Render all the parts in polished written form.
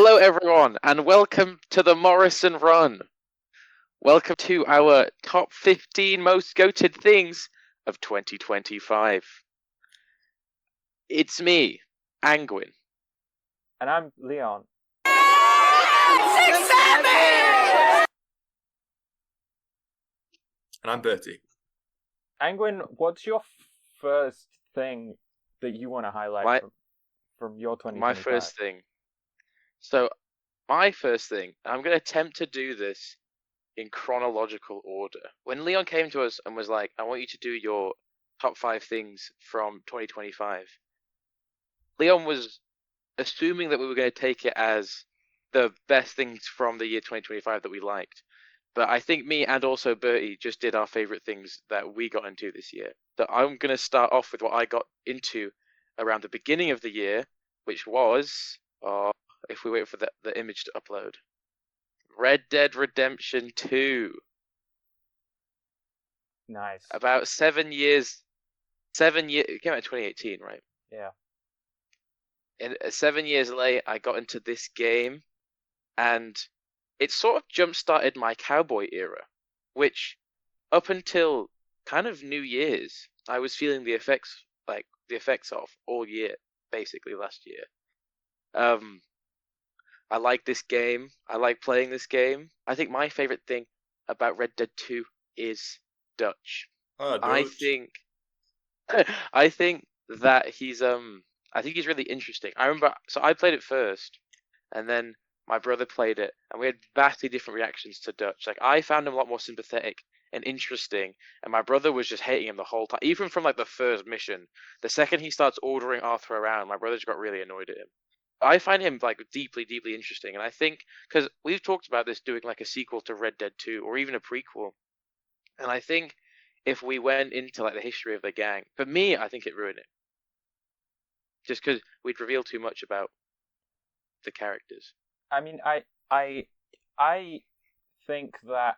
Hello, everyone, and welcome to the Morrison Run. Welcome to our top 15 most goated things of 2025. It's me, Angwin. And I'm Leon. And I'm Bertie. Angwin, what's your first thing that you want to highlight from your 2025? My first thing. So, my first thing, I'm going to attempt to do this in chronological order. When Leon came to us and was like, I want you to do your top 5 things from 2025, Leon was assuming that we were going to take it as the best things from the year 2025 that we liked. But I think me and also Bertie just did our favorite things that we got into this year. So I'm going to start off with what I got into around the beginning of the year, which was, if we wait for the image to upload, Red Dead Redemption 2. Nice. About 7 years. It came out in 2018, right? Yeah. And 7 years late, I got into this game, and it sort of jump-started my cowboy era, which up until kind of New Year's, I was feeling the effects of all year, basically last year. I like this game. I like playing this game. I think my favorite thing about Red Dead 2 is Dutch. Oh, Dutch. I think that he's I think he's really interesting. I remember, so I played it first, and then my brother played it, and we had vastly different reactions to Dutch. Like, I found him a lot more sympathetic and interesting, and my brother was just hating him the whole time. Even from like the first mission, the second he starts ordering Arthur around, my brother just got really annoyed at him. I find him like deeply, deeply interesting, and I think because we've talked about this doing like a sequel to Red Dead 2 or even a prequel, and I think if we went into like the history of the gang, for me, I think it ruined it, just because we'd reveal too much about the characters. I mean, I think that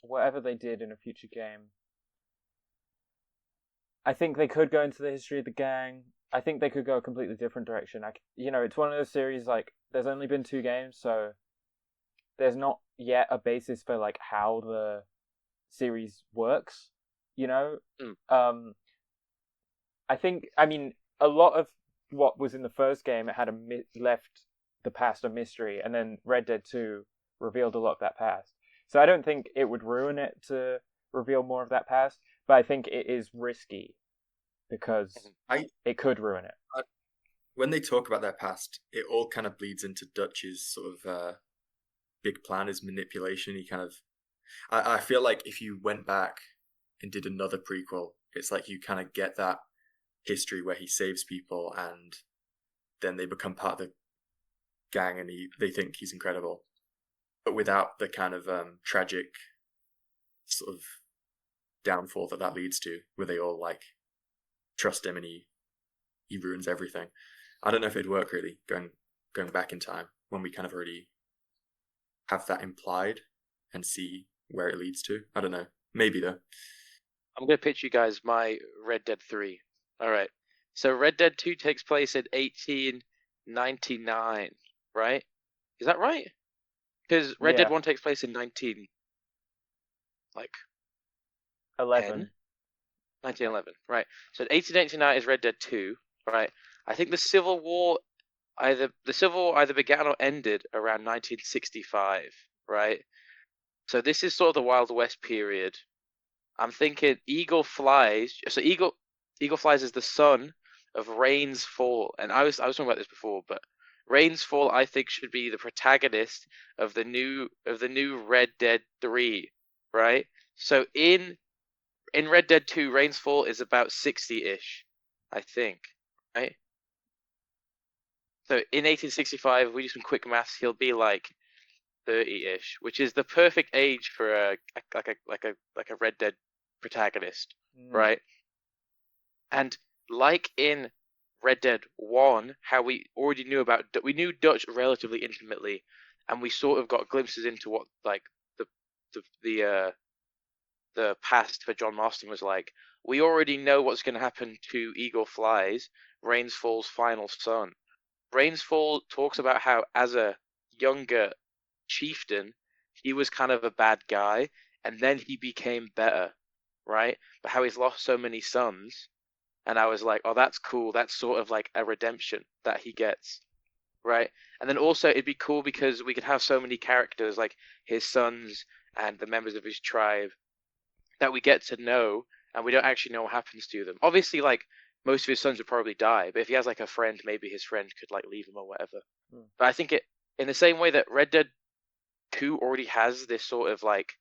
whatever they did in a future game, I think they could go into the history of the gang. I think they could go a completely different direction. It's one of those series, like, there's only been 2 games, so there's not yet a basis for like how the series works. I mean, a lot of what was in the first game, it had left the past a mystery, and then Red Dead 2 revealed a lot of that past. So I don't think it would ruin it to reveal more of that past, but I think it is risky because it could ruin it. When they talk about their past, it all kind of bleeds into Dutch's sort of big plan, his manipulation. He kind of, I feel like if you went back and did another prequel, it's like you kind of get that history where he saves people and then they become part of the gang and they think he's incredible, but without the kind of tragic sort of downfall that leads to, where they all like trust him and he ruins everything. I don't know if it'd work really going back in time when we kind of already have that implied and see where it leads to. I don't know. Maybe though. I'm going to pitch you guys my Red Dead 3. All right. So Red Dead 2 takes place in 1899, right? Is that right? Because Red Dead 1 takes place in 1911. 1911, right. So 1889 is Red Dead 2, right? I think the Civil War either began or ended around 1965, right? So this is sort of the Wild West period. I'm thinking Eagle Flies. So Eagle Flies is the son of Rains Fall, and I was talking about this before, but Rains Fall I think should be the protagonist of the new Red Dead 3, right? So in Red Dead 2, Rains Fall is about 60-ish, I think, right? So in 1865, if we do some quick maths, he'll be like 30-ish, which is the perfect age for a Red Dead protagonist, right? And like in Red Dead 1, how we already knew we knew Dutch relatively intimately, and we sort of got glimpses into what like the past for John Marston was like. We already know what's going to happen to Eagle Flies, Rains Fall's final son. Rains Fall talks about how as a younger chieftain, he was kind of a bad guy, and then he became better, right? But how he's lost so many sons, and I was like, oh, that's cool. That's sort of like a redemption that he gets, right? And then also it'd be cool because we could have so many characters like his sons and the members of his tribe that we get to know, and we don't actually know what happens to them. Obviously, like most of his sons would probably die, but if he has like a friend, maybe his friend could like leave him or whatever. But I think it in the same way that Red Dead 2 already has this sort of like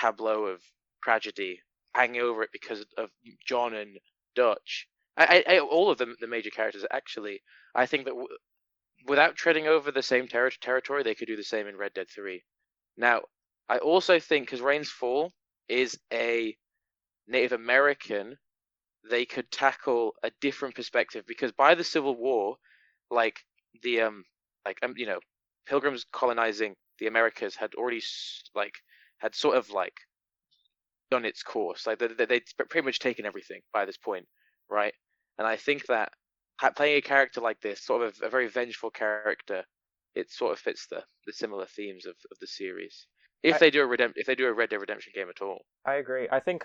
tableau of tragedy hanging over it because of John and Dutch. All of the major characters actually. I think that without treading over the same territory, they could do the same in Red Dead 3. Now, I also think because Rain's Fall is a Native American, they could tackle a different perspective because by the Civil War, like the you know, pilgrims colonizing the Americas had already had sort of like done its course. Like they'd pretty much taken everything by this point, right? And I think that playing a character like this, sort of a very vengeful character, it sort of fits the similar themes of the series. If they do a Red Dead Redemption game at all. I agree. I think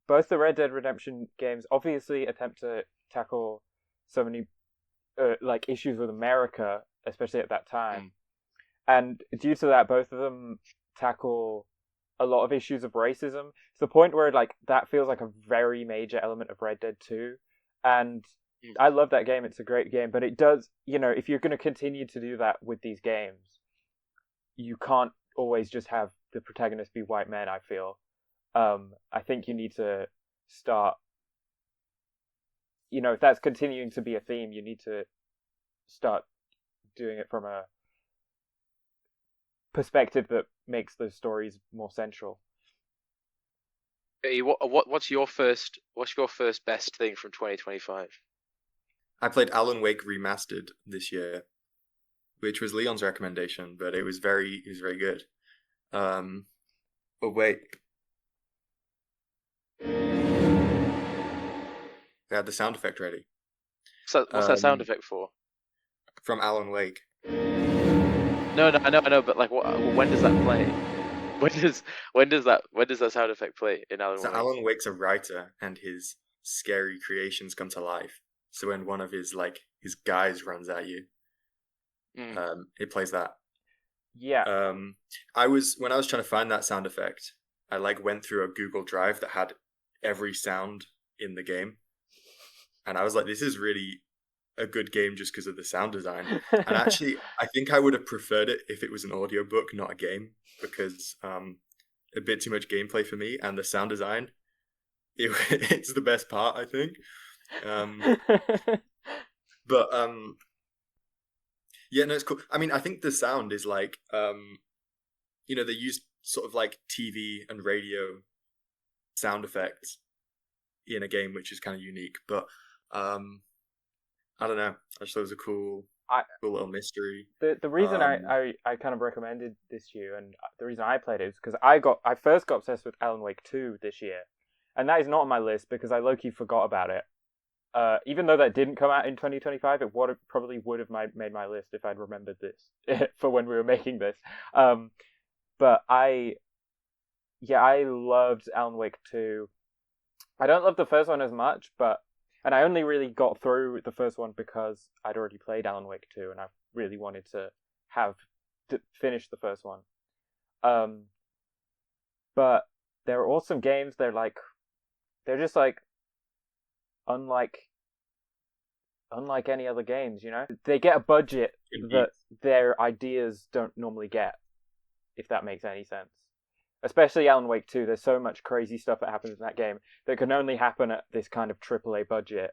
both the Red Dead Redemption games obviously attempt to tackle so many like issues with America, especially at that time. And due to that, both of them tackle a lot of issues of racism to the point where like that feels like a very major element of Red Dead 2. And I love that game. It's a great game, but it does, you know, if you're going to continue to do that with these games, you can't always just have the protagonist be white men, I feel. I think you need to start, you know, if that's continuing to be a theme, you need to start doing it from a perspective that makes those stories more central. Hey, what's your first best thing from 2025? I played Alan Wake Remastered this year, which was Leon's recommendation, but it was very good. Oh wait, we had the sound effect ready. So what's that sound effect for? From Alan Wake. No, I know, but like, when does that play? When does that sound effect play in Alan So Wake? Alan Wake's a writer, and his scary creations come to life. So when one of his guys runs at you, it plays that. Yeah. When I was trying to find that sound effect, I went through a Google Drive that had every sound in the game, and I was like, this is really a good game just because of the sound design. And actually, I think I would have preferred it if it was an audiobook, not a game, because a bit too much gameplay for me, and the sound design, it's the best part, I think. But yeah, no, it's cool. I mean, I think the sound is like, you know, they use sort of like TV and radio sound effects in a game, which is kind of unique. But I don't know. I just thought it was a cool little mystery. The reason I kind of recommended this to you, and the reason I played it is because I first got obsessed with Alan Wake 2 this year, and that is not on my list because I low-key forgot about it. Even though that didn't come out in 2025, it probably would have made my list if I'd remembered this for when we were making this. But I loved Alan Wake 2. I don't love the first one as much, and I only really got through the first one because I'd already played Alan Wake 2, and I really wanted to finish the first one. But they're awesome games. They're just like unlike any other games, you know? They get a budget that their ideas don't normally get, if that makes any sense. Especially Alan Wake 2, there's so much crazy stuff that happens in that game that can only happen at this kind of AAA budget,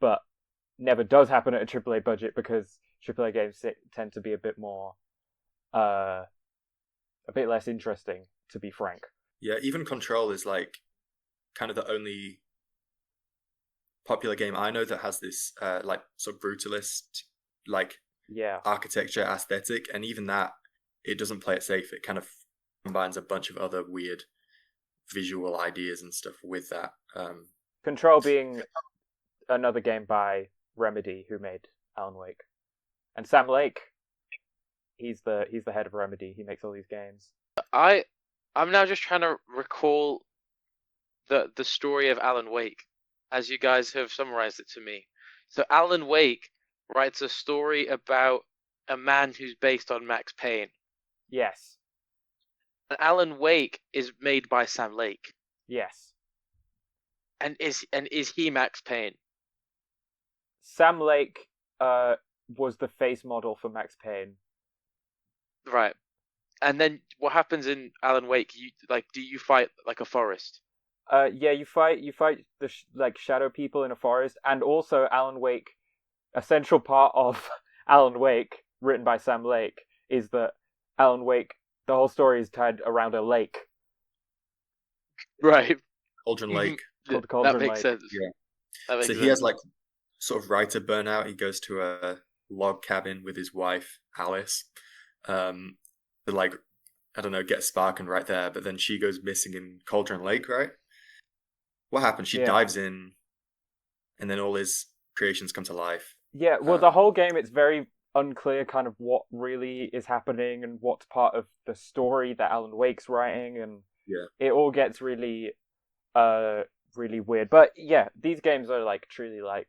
but never does happen at a AAA budget because AAA games tend to be a bit more, a bit less interesting, to be frank. Yeah, even Control is like kind of the only popular game I know that has this like sort of brutalist architecture aesthetic, and even that, it doesn't play it safe. It kind of combines a bunch of other weird visual ideas and stuff with that. Control being another game by Remedy, who made Alan Wake, and Sam Lake, he's the head of Remedy. He makes all these games. I'm now just trying to recall the story of Alan Wake, as you guys have summarized it to me. So Alan Wake writes a story about a man who's based on Max Payne. Yes. And Alan Wake is made by Sam Lake. Yes. And is he Max Payne? Sam Lake was the face model for Max Payne. Right. And then what happens in Alan Wake? Do you fight like a forest? Yeah, you fight the shadow people in a forest, and also Alan Wake. A central part of Alan Wake, written by Sam Lake, is that Alan Wake. The whole story is tied around a lake. Right. Cauldron Lake. Called Cauldron That makes Lake. sense. Yeah. That makes So sense. he has like sort of writer burnout. He goes to a log cabin with his wife Alice, to like, I don't know, get a spark and right there. But then she goes missing in Cauldron Lake, right? What happens? She dives in, and then all his creations come to life. Yeah, well, the whole game, it's very unclear kind of what really is happening and what's part of the story that Alan Wake's writing, and it all gets really really weird. But yeah, these games are like truly like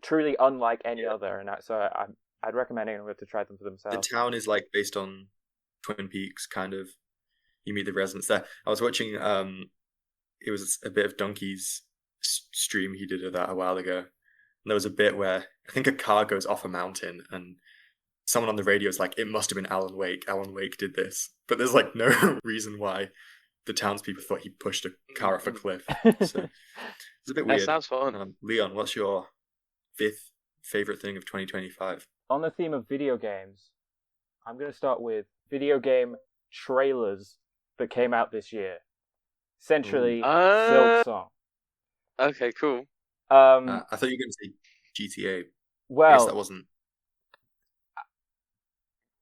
truly unlike any other, and so I'd recommend anyone to try them for themselves. The town is like based on Twin Peaks, kind of. You meet the residents there. I was watching it was a bit of Donkey's stream. He did that a while ago. And there was a bit where I think a car goes off a mountain and someone on the radio is like, it must have been Alan Wake. Alan Wake did this. But there's like no reason why the townspeople thought he pushed a car off a cliff. So it's a bit weird. That sounds fun. Leon, what's your 5th favorite thing of 2025? On the theme of video games, I'm going to start with video game trailers that came out this year. Essentially, Silk Song. Okay, cool. I thought you were going to say GTA. Well, I guess that wasn't.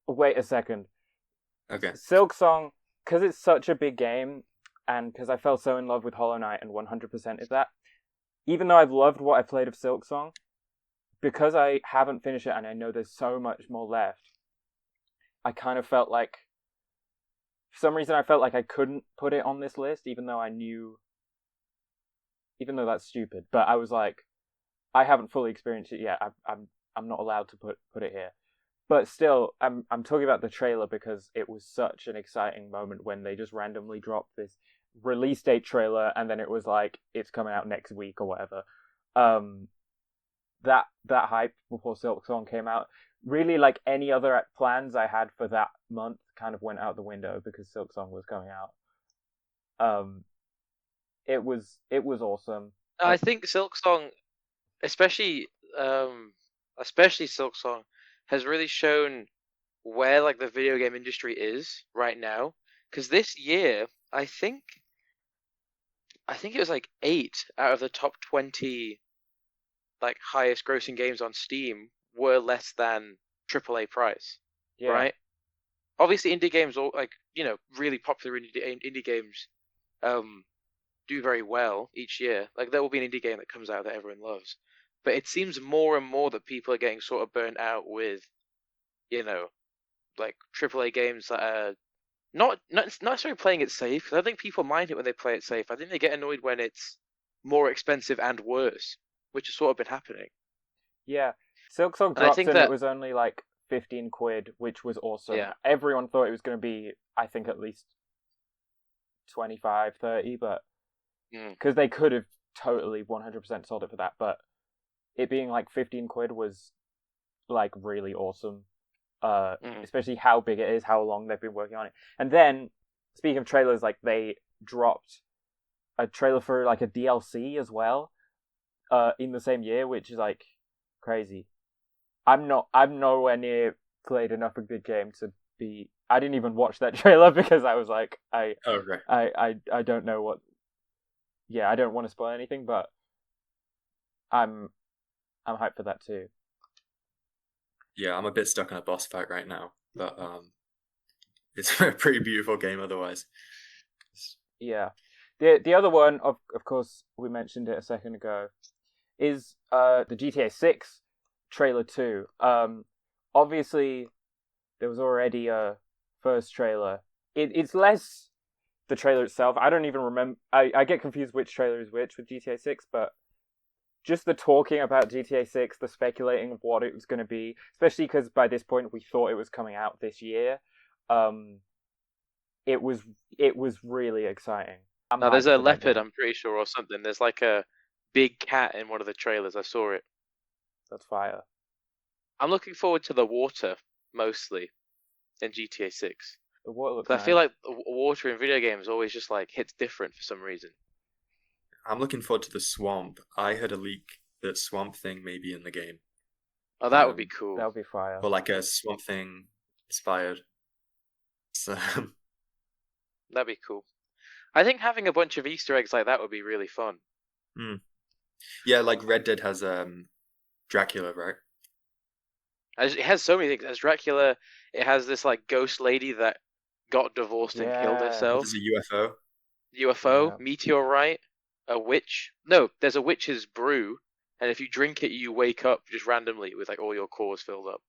Wait a second. Okay. Silk Song, because it's such a big game, and because I fell so in love with Hollow Knight and 100% is that, even though I've loved what I played of Silk Song, because I haven't finished it and I know there's so much more left, I kind of felt like, for some reason I felt like I couldn't put it on this list, even though that's stupid, but I was like, I haven't fully experienced it yet. I'm not allowed to put it here. But still, I'm talking about the trailer because it was such an exciting moment when they just randomly dropped this release date trailer, and then it was like, it's coming out next week or whatever. That hype before Silk Song came out, really, like any other plans I had for that month kind of went out the window because Silk Song was coming out. It was awesome. I think Silk Song, especially Silk Song, has really shown where like the video game industry is right now. Because this year, I think it was like 8 out of the top 20 like highest grossing games on Steam were less than AAA price. Yeah. Right? Obviously, indie games, all like really popular indie games, do very well each year. Like there will be an indie game that comes out that everyone loves, but it seems more and more that people are getting sort of burnt out with, like AAA games that are not necessarily playing it safe. 'Cause I don't think people mind it when they play it safe. I think they get annoyed when it's more expensive and worse, which has sort of been happening. Yeah, Silk Song dropped and it was only like 15 quid, which was awesome. Yeah. Everyone thought it was going to be, I think, at least 25, 30, but because they could have totally 100% sold it for that, but it being like 15 quid was like really awesome. Especially how big it is, how long they've been working on it. And then, speaking of trailers, like they dropped a trailer for like a DLC as well, in the same year, which is like crazy. I'm nowhere near played enough a good game to be. I didn't even watch that trailer because I was like, I don't know what. Yeah, I don't want to spoil anything, but I'm hyped for that too. Yeah, I'm a bit stuck in a boss fight right now, but it's a pretty beautiful game otherwise. Yeah. The other one, of course, we mentioned it a second ago, is the GTA 6 trailer 2. Obviously, there was already a first trailer. It's less the trailer itself. I don't even remember. I get confused which trailer is which with GTA 6, but just the talking about GTA 6, the speculating of what it was going to be, especially because by this point we thought it was coming out this year. It was really exciting. Now there's hyped a for that leopard, game. I'm pretty sure, or something. There's like a big cat in one of the trailers. I saw it. That's fire. I'm looking forward to the water mostly in GTA 6. The water looks Because nice. I feel like water in video games always just like hits different for some reason. I'm looking forward to the swamp. I heard a leak that Swamp Thing may be in the game, Oh, that would be Um, cool. that would be fire. or like a Swamp Thing inspired. So That'd be cool. I think having a bunch of Easter eggs like that would be really fun. yeah, like Red Dead has Dracula, right? It has so many things. As Dracula, it has this like ghost lady that got divorced and killed Yeah. herself. There's a UFO. UFO, Yeah. meteorite, a witch. No, there's a witch's brew, and if you drink it, you wake up just randomly with like all your cores filled up.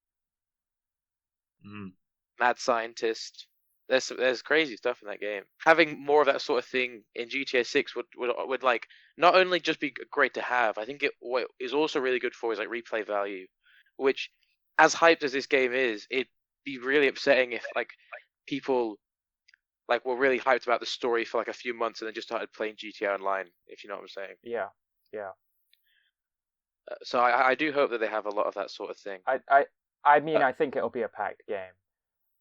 Mm. Mad scientist. There's crazy stuff in that game. Having more of that sort of thing in GTA 6 would like not only just be great to have. I think what is also really good for is like replay value, which, as hyped as this game is, it'd be really upsetting if like people like were really hyped about the story for like a few months and then just started playing GTA Online. If you know what I'm saying. Yeah. So I do hope that they have a lot of that sort of thing. I mean, I think it'll be a packed game.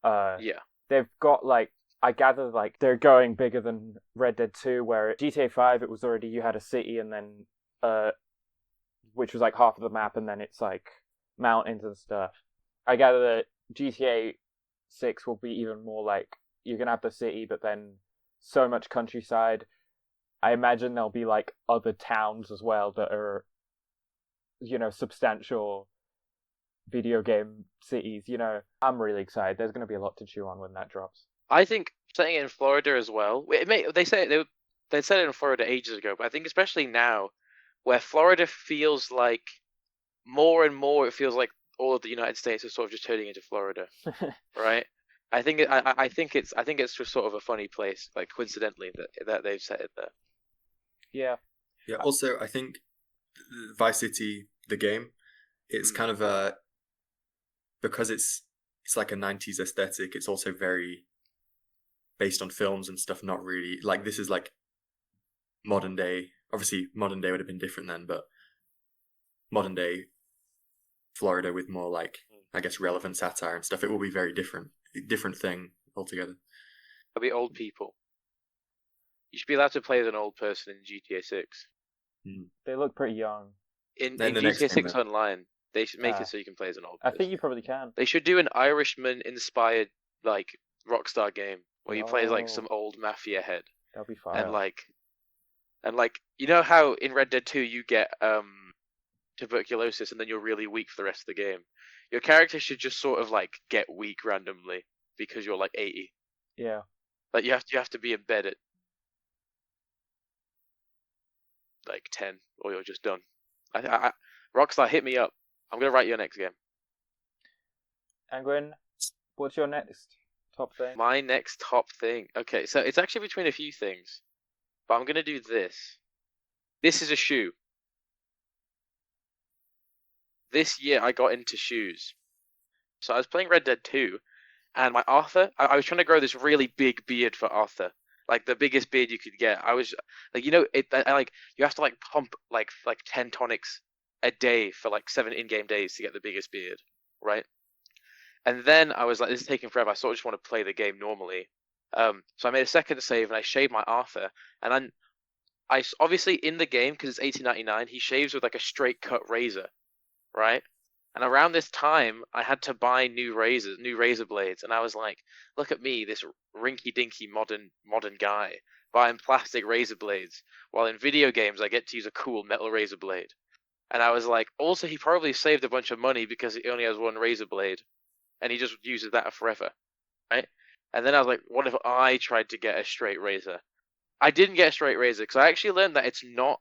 Yeah. They've got like, I gather like they're going bigger than Red Dead 2, where GTA 5 it was already you had a city and then which was like half of the map, and then it's like mountains and stuff. I gather that GTA 6 will be even more like you're gonna have the city, but then so much countryside. I imagine there'll be like other towns as well that are, substantial video game cities. I'm really excited. There's going to be a lot to chew on when that drops. I think setting it in Florida as well. They said they said it in Florida ages ago, but I think especially now, where Florida feels like more and more, it feels like all of the United States is sort of just turning into Florida, right? I think I think it's just sort of a funny place, like coincidentally that they've set it there. Yeah. Yeah. Also, I think Vice City, the game, it's kind of because it's like a 90s aesthetic. It's also very based on films and stuff. Not really like this is like modern day. Obviously, modern day would have been different then, but modern day Florida with more like I guess relevant satire and stuff. It will be very different thing altogether. It'll be old people. You should be allowed to play as an old person in GTA 6. They look pretty young. In Then the next GTA game, 6 then. Online, they should make it so you can play as an old I person. think you probably can. They should do an Irishman-inspired like Rockstar game where you play as like Oh. some old mafia head, That'll be fire. and like you know how in Red Dead 2 you get tuberculosis and then you're really weak for the rest of the game. Your character should just sort of like get weak randomly because you're like 80. Yeah. Like you have to be in bed at like 10 or you're just done. Rockstar, hit me up. I'm gonna write your next game. Angwin, what's your next top thing? My next top thing. Okay, so it's actually between a few things, but I'm gonna do this. This is a shoe. This year I got into shoes. So I was playing Red Dead 2, and my Arthur, I was trying to grow this really big beard for Arthur, like the biggest beard you could get. I was like, like you have to like pump like 10 tonics a day for like 7 in-game days to get the biggest beard, right? And then I was like, this is taking forever. I sort of just want to play the game normally. So I made a second save and I shaved my Arthur, and then obviously in the game because it's 1899, he shaves with like a straight cut razor, right? And around this time, I had to buy new razor blades, and I was like, "Look at me, this rinky-dinky modern guy buying plastic razor blades, while in video games I get to use a cool metal razor blade." And I was like, also he probably saved a bunch of money because he only has one razor blade, and he just uses that forever, right? And then I was like, what if I tried to get a straight razor? I didn't get a straight razor because I actually learned that it's not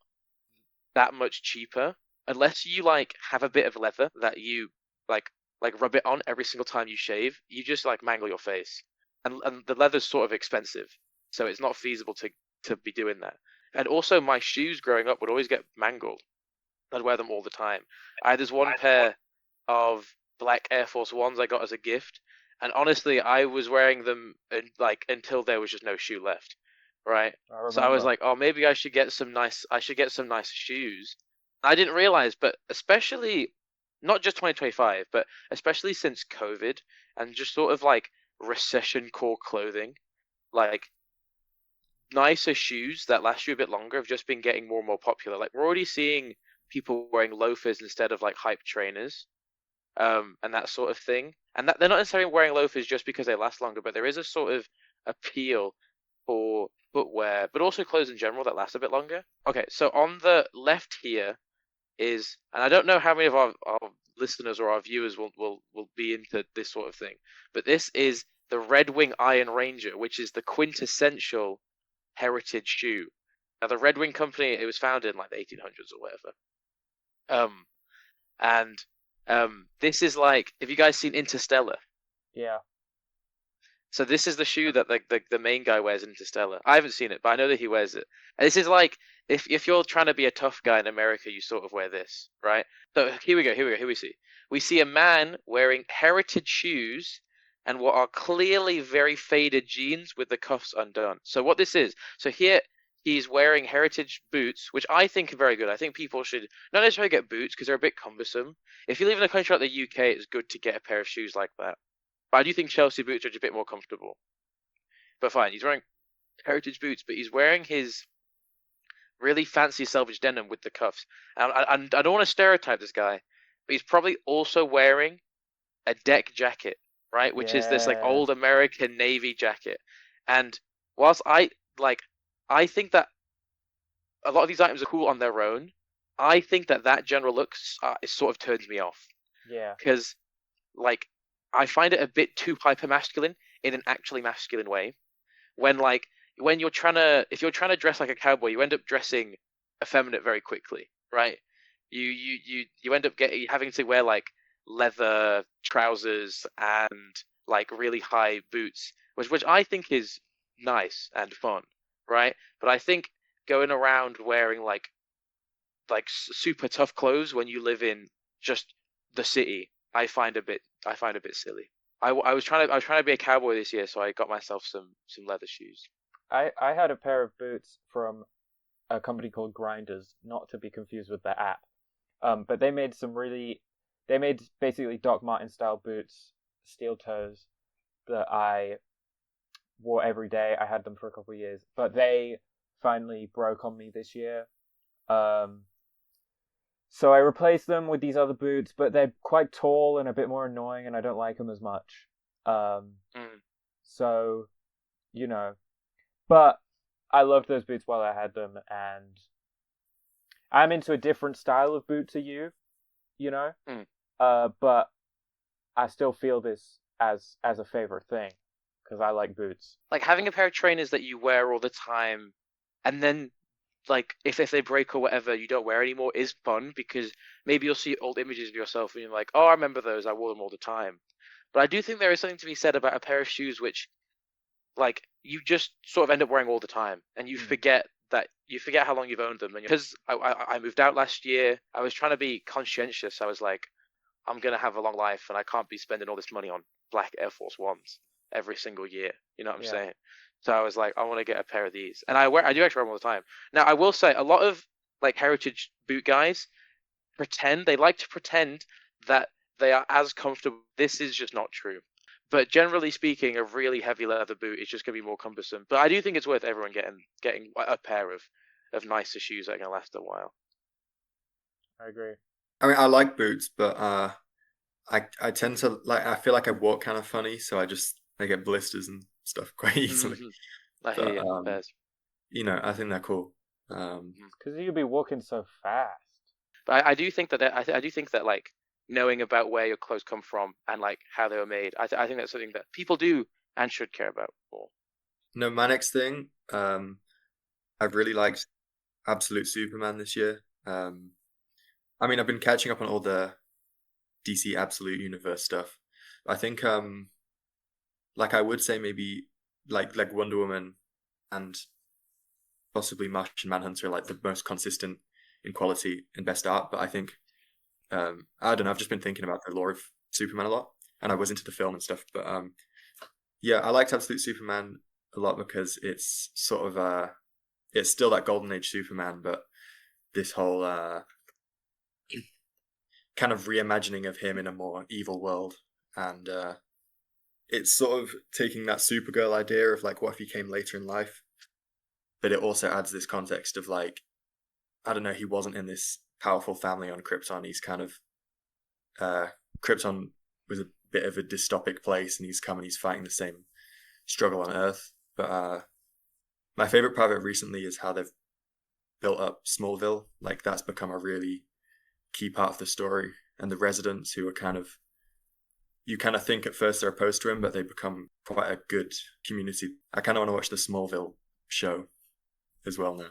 that much cheaper unless you like have a bit of leather that you like like rub it on every single time you shave, you just like mangle your face. And the leather's sort of expensive, so it's not feasible to be doing that. And also, my shoes growing up would always get mangled. I'd wear them all the time. I had this one pair of black Air Force Ones I got as a gift, and honestly, I was wearing them like until there was just no shoe left, right? I So I was remember. like, oh, maybe I should get some nice. I should get some nice shoes. I didn't realize, but especially not just 2025, but especially since COVID and just sort of like recession core clothing, like nicer shoes that last you a bit longer have just been getting more and more popular. Like we're already seeing people wearing loafers instead of like hype trainers, and that sort of thing. And that they're not necessarily wearing loafers just because they last longer, but there is a sort of appeal for footwear, but also clothes in general that last a bit longer. Okay, so on the left here is, and I don't know how many of our listeners or our viewers will be into this sort of thing, but this is the Red Wing Iron Ranger, which is the quintessential heritage shoe. Now, the Red Wing Company, it was founded in like the 1800s or whatever. Um, and this is like, have you guys seen Interstellar? Yeah. So this is the shoe that the main guy wears in Interstellar. I haven't seen it, but I know that he wears it. And this is like, if you're trying to be a tough guy in America, you sort of wear this, right? So here we go. Here we see. We see a man wearing heritage shoes and what are clearly very faded jeans with the cuffs undone. So what this is, so here he's wearing heritage boots, which I think are very good. I think people should not necessarily get boots because they're a bit cumbersome. If you live in a country like the UK, it's good to get a pair of shoes like that. But I do think Chelsea boots are a bit more comfortable. But fine, he's wearing heritage boots, but he's wearing his really fancy selvage denim with the cuffs. And I don't want to stereotype this guy, but he's probably also wearing a deck jacket, right? Which is this like Yes. old American Navy jacket. And whilst I think that a lot of these items are cool on their own, I think that that general look it sort of turns me off Yeah. because like I find it a bit too hyper masculine in an actually masculine way. When like when you're trying to if you're trying to dress like a cowboy, you end up dressing effeminate very quickly, right? You end up getting having to wear like leather trousers and like really high boots, which I think is nice and fun, right? But I think going around wearing like super tough clothes when you live in just the city, I find a bit silly. I was trying to be a cowboy this year, so I got myself some leather shoes. I had a pair of boots from a company called Grinders, not to be confused with the app. But they made basically Doc Martin style boots, steel toes, that I wore every day. I had them for a couple of years, but they finally broke on me this year. Um, so I replaced them with these other boots, but they're quite tall and a bit more annoying, and I don't like them as much. Um, Mm. so you know, but I loved those boots while I had them, and I'm into a different style of boot to you, you know. Mm. But I still feel this as a favorite thing because I like boots. Like having a pair of trainers that you wear all the time, and then like if they break or whatever, you don't wear anymore is fun because maybe you'll see old images of yourself and you're like, oh, I remember those. I wore them all the time. But I do think there is something to be said about a pair of shoes which like you just sort of end up wearing all the time, and Hmm. you forget how long you've owned them. And because I moved out last year, I was trying to be conscientious. I was like, I'm gonna have a long life, and I can't be spending all this money on black Air Force Ones every single year. You know what I'm Yeah. saying? So I was like, I want to get a pair of these, and I do actually wear them all the time. Now I will say a lot of like heritage boot guys they like to pretend that they are as comfortable. This is just not true. But generally speaking, a really heavy leather boot is just going to be more cumbersome. But I do think it's worth everyone getting a pair of nicer shoes that are going to last a while. I agree. I mean, I like boots, but I tend to like I feel like I walk kind of funny, so I get blisters and stuff quite easily. Hmm. I hear But you, Bez. I think they're cool. Um, Because you'd be walking so fast. But I do think that I do think that like knowing about where your clothes come from and like how they were made, I think that's something that people do and should care about more. no, my next thing, I've really liked Absolute Superman this year. I mean, I've been catching up on all DC Absolute Universe stuff. I think like I would say maybe like Wonder Woman and possibly Martian Manhunter are like the most consistent in quality and best art. But I think I don't know. I've just been thinking about the lore of Superman a lot, and I was into the film and stuff. But yeah, I liked Absolute Superman a lot because it's sort of it's still that golden age Superman, but this whole kind of reimagining of him in a more evil world, and it's sort of taking that Supergirl idea of like what if he came later in life, but it also adds this context of like, I don't know, he wasn't in this powerful family on Krypton. He's kind of Krypton was a bit of a dystopic place, and he's come and he's fighting the same struggle on Earth. But my favorite part of it recently is how they've built up Smallville. Like that's become a really key part of the story, and the residents who are kind of, you kind of think at first they're opposed to him, but they become quite a good community. I kind of want to watch the Smallville show as well now.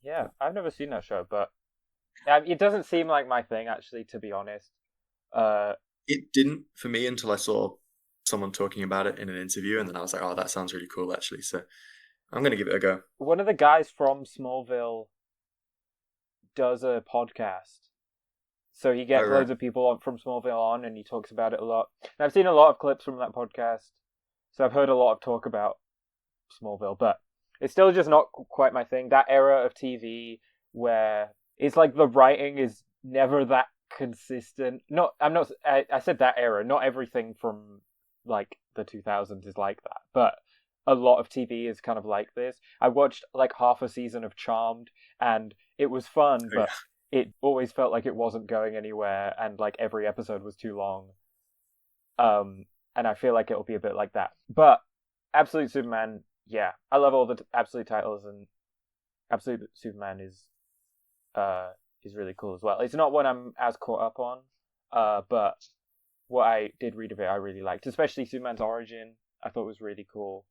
Yeah, I've never seen that show, but it doesn't seem like my thing, actually, to be honest. It didn't for me until I saw someone talking about it in an interview, and then I was like, oh, that sounds really cool, actually. So I'm going to give it a go. One of the guys from Smallville does a podcast. So he gets loads of people from Smallville on, and he talks about it a lot. And I've seen a lot of clips from that podcast, so I've heard a lot of talk about Smallville, but it's still just not quite my thing. That era of TV where it's like the writing is never that consistent. I said that era. Not everything from like the 2000s is like that, but a lot of TV is kind of like this. I watched like half a season of Charmed, and it was fun, but it always felt like it wasn't going anywhere, and like every episode was too long. And I feel like it'll be a bit like that. But Absolute Superman, yeah, I love all the Absolute titles, and Absolute Superman is really cool as well. It's not one I'm as caught up on, but what I did read of it, I really liked, especially Superman's origin. I thought was really cool.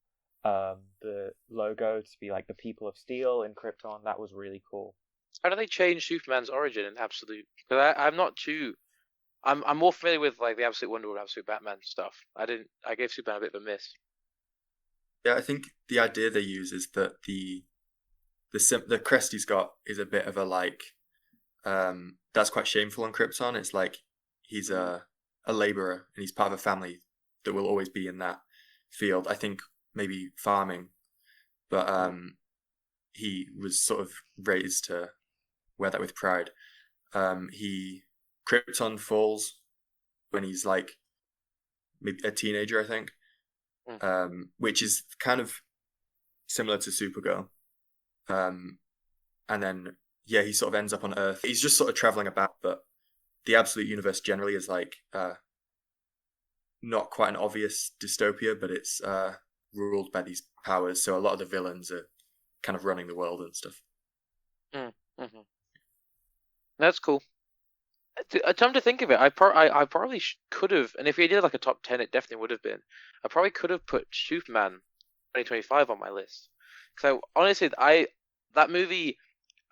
The logo to be like the People of Steel in Krypton, that was really cool. How do they change Superman's origin in Absolute? Because I'm not too. I'm more familiar with like the Absolute Wonder Woman, Absolute Batman stuff. I gave Superman a bit of a miss. Yeah, I think the idea they use is that the crest he's got is a bit of a like, that's quite shameful on Krypton. It's like he's a laborer, and he's part of a family that will always be in that field. I think maybe farming, but he was sort of raised to wear that with pride. Krypton falls when he's like maybe a teenager, I think, which is kind of similar to Supergirl. And then he sort of ends up on Earth. He's just sort of traveling about, but the Absolute Universe generally is like not quite an obvious dystopia, but it's ruled by these powers. So a lot of the villains are kind of running the world and stuff. Mm-hmm. That's cool. Time to think of it, I probably could have, and if we did like a top 10, it definitely would have been. I probably could have put Superman 2025 on my list. Because honestly, that movie,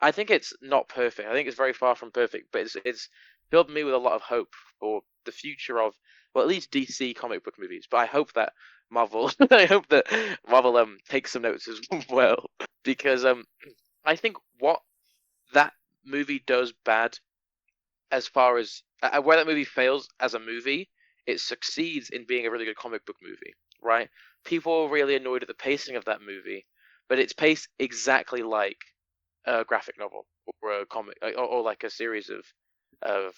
I think it's not perfect. I think it's very far from perfect, but it's filled me with a lot of hope for the future of, well, at least DC comic book movies. But I hope that Marvel, takes some notes as well, because I think what that movie does bad, as far as where that movie fails as a movie, it succeeds in being a really good comic book movie, right? People were really annoyed at the pacing of that movie, but it's paced exactly like a graphic novel or a comic, or like a series of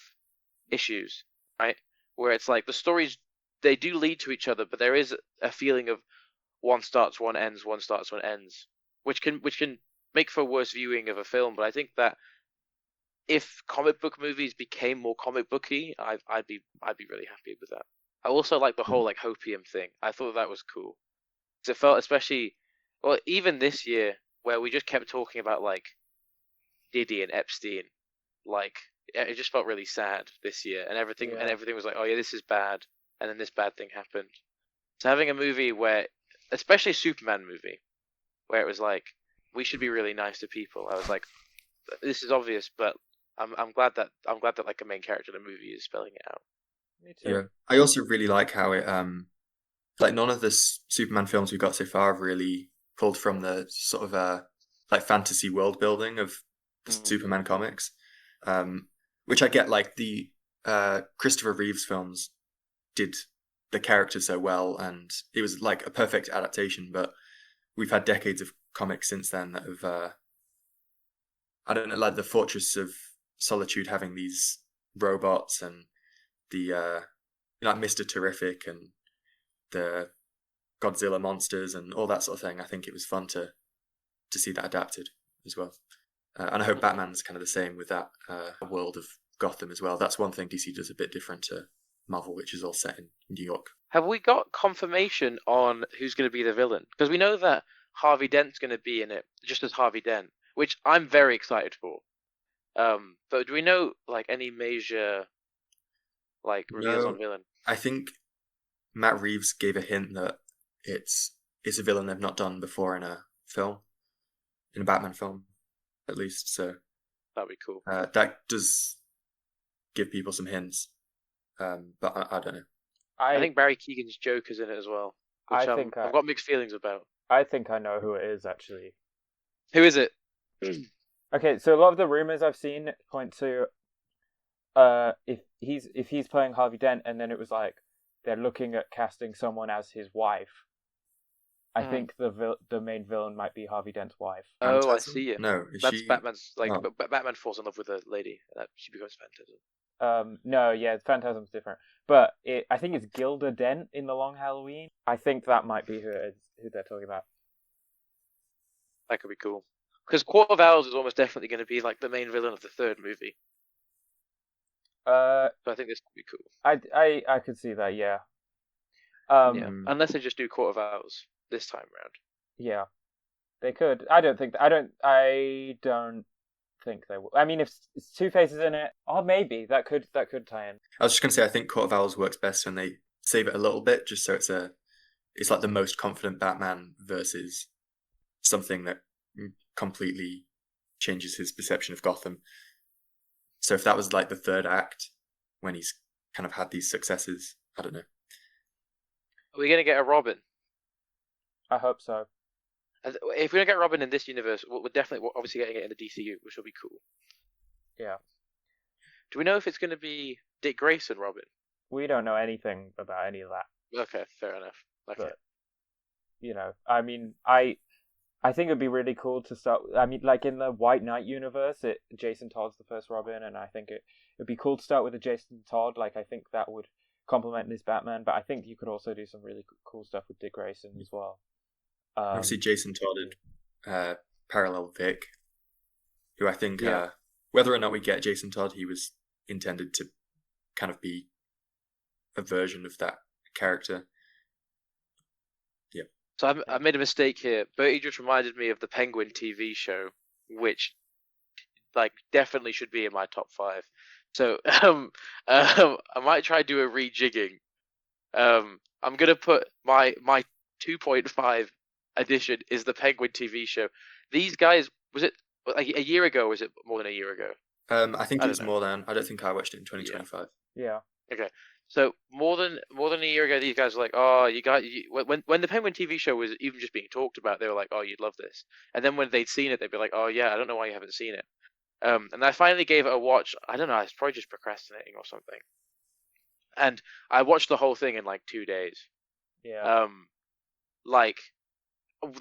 issues, right? Where it's like the stories, they do lead to each other, but there is a feeling of one starts, one ends, one starts, one ends, which can make for worse viewing of a film. But I think that if comic book movies became more comic booky, I'd be really happy with that. I also like the whole like hopium thing. I thought that was cool. 'Cause it felt, especially, well, even this year where we just kept talking about like Diddy and Epstein, like it just felt really sad this year, and everything was like, oh yeah, this is bad, and then this bad thing happened. So having a movie where, especially a Superman movie, where it was like we should be really nice to people, I was like, this is obvious, but I'm glad that like a main character in the movie is spelling it out. Me too. Yeah, I also really like how it like none of the Superman films we've got so far have really pulled from the sort of like fantasy world building of the Mm. Superman comics, which I get. Like the Christopher Reeves films did the character so well, and it was like a perfect adaptation. But we've had decades of comics since then that have I don't know, like the Fortress of Solitude having these robots and the like Mr. Terrific and the Godzilla monsters and all that sort of thing. I think it was fun to see that adapted as well. And I hope Batman's kind of the same with that world of Gotham as well. That's one thing DC does a bit different to Marvel, which is all set in New York. Have we got confirmation on who's going to be the villain? Because we know that Harvey Dent's going to be in it, just as Harvey Dent, which I'm very excited for. But do we know like any major like reveals No, on villain? I think Matt Reeves gave a hint that it's a villain they've not done before in a film, in a Batman film, at least. So That'd be cool. that does give people some hints, but I don't know. I think Barry Keegan's Joker's in it as well, which I've got mixed feelings about. I think I know who it is actually. Who is it? Okay, so a lot of the rumors I've seen point to if he's playing Harvey Dent, and then it was like they're looking at casting someone as his wife. I think the main villain might be Harvey Dent's wife. Oh, I Phantasm? see it. No, is That's she? Batman's like Oh. Batman falls in love with a lady, and that she becomes Phantasm. No, yeah, Phantasm's different, but I think it's Gilda Dent in The Long Halloween. I think that might be who they're talking about. That could be cool. Because Court of Owls is almost definitely going to be like the main villain of the third movie. So I think this could be cool. I could see that, yeah. Yeah, unless they just do Court of Owls this time round. Yeah, they could. I don't think they will. I mean, if Two-Face is in it, oh, maybe that could tie in. I was just gonna say I think Court of Owls works best when they save it a little bit, just so it's like the most confident Batman versus something that completely changes his perception of Gotham. So if that was like the third act when he's kind of had these successes, I don't know. Are we going to get a Robin? I hope so. If we don't get Robin in this universe, we're definitely obviously getting it in the DCU, which will be cool. Yeah. Do we know if it's going to be Dick Grayson Robin? We don't know anything about any of that. Okay, fair enough. Okay. But, I mean, I think it'd be really cool to start. I mean, like in the White Knight universe, Jason Todd's the first Robin, and I think it'd be cool to start with a Jason Todd. Like, I think that would complement this Batman, but I think you could also do some really cool stuff with Dick Grayson as well. Obviously, Jason Todd had parallel Vic, who I think, whether or not we get Jason Todd, he was intended to kind of be a version of that character. Yeah. So I made a mistake here. Bertie just reminded me of the Penguin TV show, which like definitely should be in my top 5. So I might try to do a rejigging. I'm gonna put my 2.5 edition is the Penguin TV show. These guys, was it like a year ago? Or was it more than a year ago? I think it was more than. I don't think I watched it in 2025. Yeah. Okay. So more than a year ago, these guys were like, "Oh, when the Penguin TV show was even just being talked about, they were like, "Oh, you'd love this." And then when they'd seen it, they'd be like, "Oh yeah, I don't know why you haven't seen it." And I finally gave it a watch. I don't know. I was probably just procrastinating or something. And I watched the whole thing in like 2 days. Yeah. Like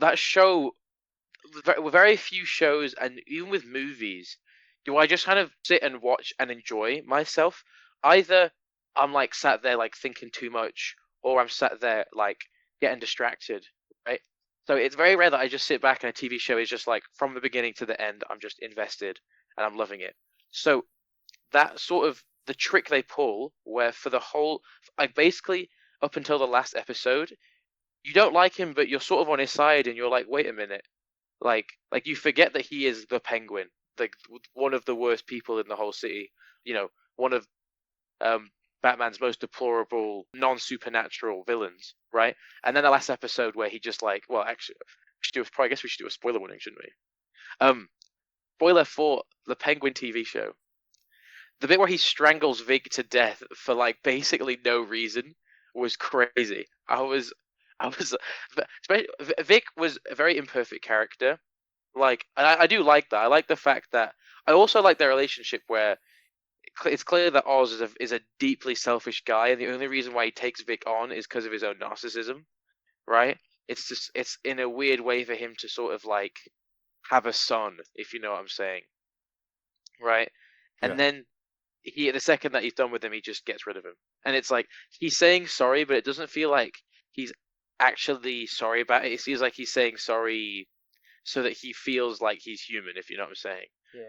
that show. With very few shows, and even with movies, do I just kind of sit and watch and enjoy myself? Either I'm like sat there like thinking too much, or I'm sat there like getting distracted, right? So it's very rare that I just sit back and a TV show is just like from the beginning to the end, I'm just invested and I'm loving it. So that sort of the trick they pull, where for the whole, like basically up until the last episode, you don't like him, but you're sort of on his side, and you're like, wait a minute, like you forget that he is the Penguin, like one of the worst people in the whole city. One of Batman's most deplorable non-supernatural villains, right? And then the last episode where he just like, well, actually, I guess we should do a spoiler warning, shouldn't we? Spoiler for the Penguin TV show. the bit where he strangles Vic to death for like basically no reason was crazy. I was, Vic was a very imperfect character. Like, I do like that. I like the fact that I also like their relationship where it's clear that Oz is a deeply selfish guy, and the only reason why he takes Vic on is because of his own narcissism, right? It's in a weird way for him to sort of like have a son, if you know what I'm saying, right? Yeah. And then the second that he's done with him, he just gets rid of him, and it's like he's saying sorry, but it doesn't feel like he's actually sorry about it. It feels like he's saying sorry so that he feels like he's human, if you know what I'm saying.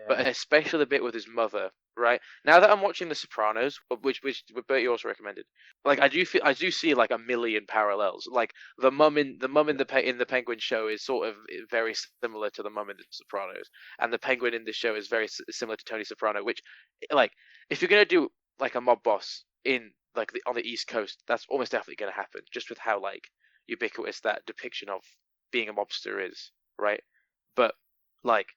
But Yeah. especially the bit with his mother, right? Now that I'm watching The Sopranos, which Bertie also recommended, like I do see like a million parallels. Like the mum in the Penguin show is sort of very similar to the mum in The Sopranos, and the Penguin in this show is very similar to Tony Soprano. Which, like, if you're gonna do like a mob boss in like on the East Coast, that's almost definitely gonna happen, just with how like ubiquitous that depiction of being a mobster is, right? But like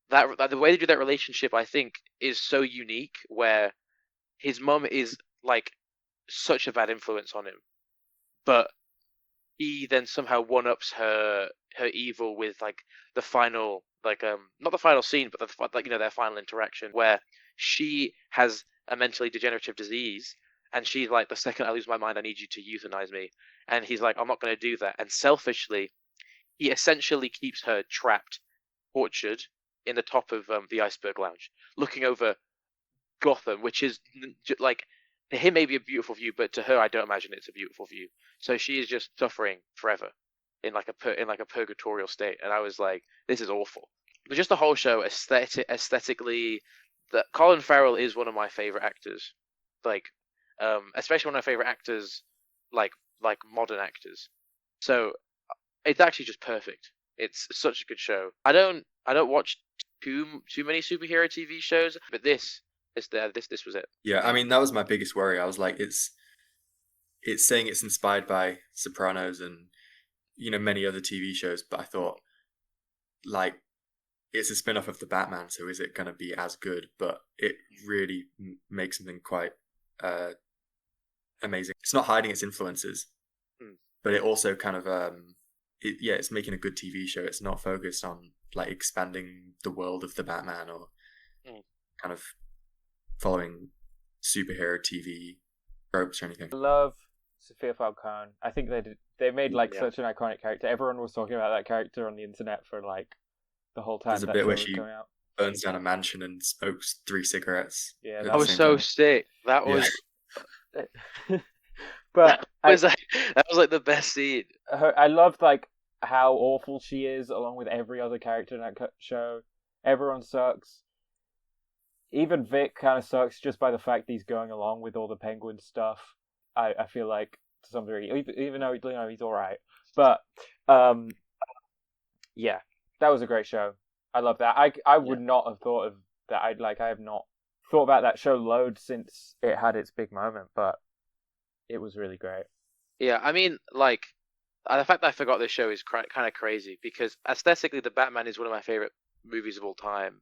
that the way they do that relationship, I think, is so unique. Where his mum is like such a bad influence on him, but he then somehow one ups her evil with like the final like not the final scene, but like their final interaction where she has a mentally degenerative disease. And she's like, the second I lose my mind, I need you to euthanize me. And he's like, I'm not going to do that. And selfishly, he essentially keeps her trapped, tortured in the top of the Iceberg Lounge, looking over Gotham, which is like to him maybe a beautiful view, but to her I don't imagine it's a beautiful view. So she is just suffering forever in like a purgatorial state, and I was like, this is awful. But just the whole show, aesthetically, that Colin Farrell is one of my favorite actors, like especially one of my favorite actors, like modern actors. So it's actually just perfect. It's such a good show. I don't watch too many superhero TV shows, but this was it. Yeah, I mean that was my biggest worry. I was like, it's saying it's inspired by Sopranos and many other TV shows, but I thought like it's a spin-off of the Batman, so is it going to be as good? But it really makes something quite amazing. It's not hiding its influences, but it also kind of it's making a good TV show. It's not focused on like expanding the world of the Batman or kind of following superhero TV tropes or anything. I love Sophia Falcone. I think they made like Yeah. such an iconic character. Everyone was talking about that character on the internet for like the whole time There's a that bit show where was she coming out. burns down a mansion and smokes 3 cigarettes. Yeah, at that I the was same so time. sick. That Yeah. was but that was like the best scene. I loved like how awful she is, along with every other character in that show. Everyone sucks. Even Vic kind of sucks just by the fact he's going along with all the Penguin stuff. I feel like to some degree, even though he's all right. But yeah, that was a great show. I love that. I would not have thought of that. I have not thought about that show loads since it had its big moment, but it was really great. Yeah, I mean, like the fact that I forgot this show is kind of crazy because aesthetically, The Batman is one of my favorite movies of all time,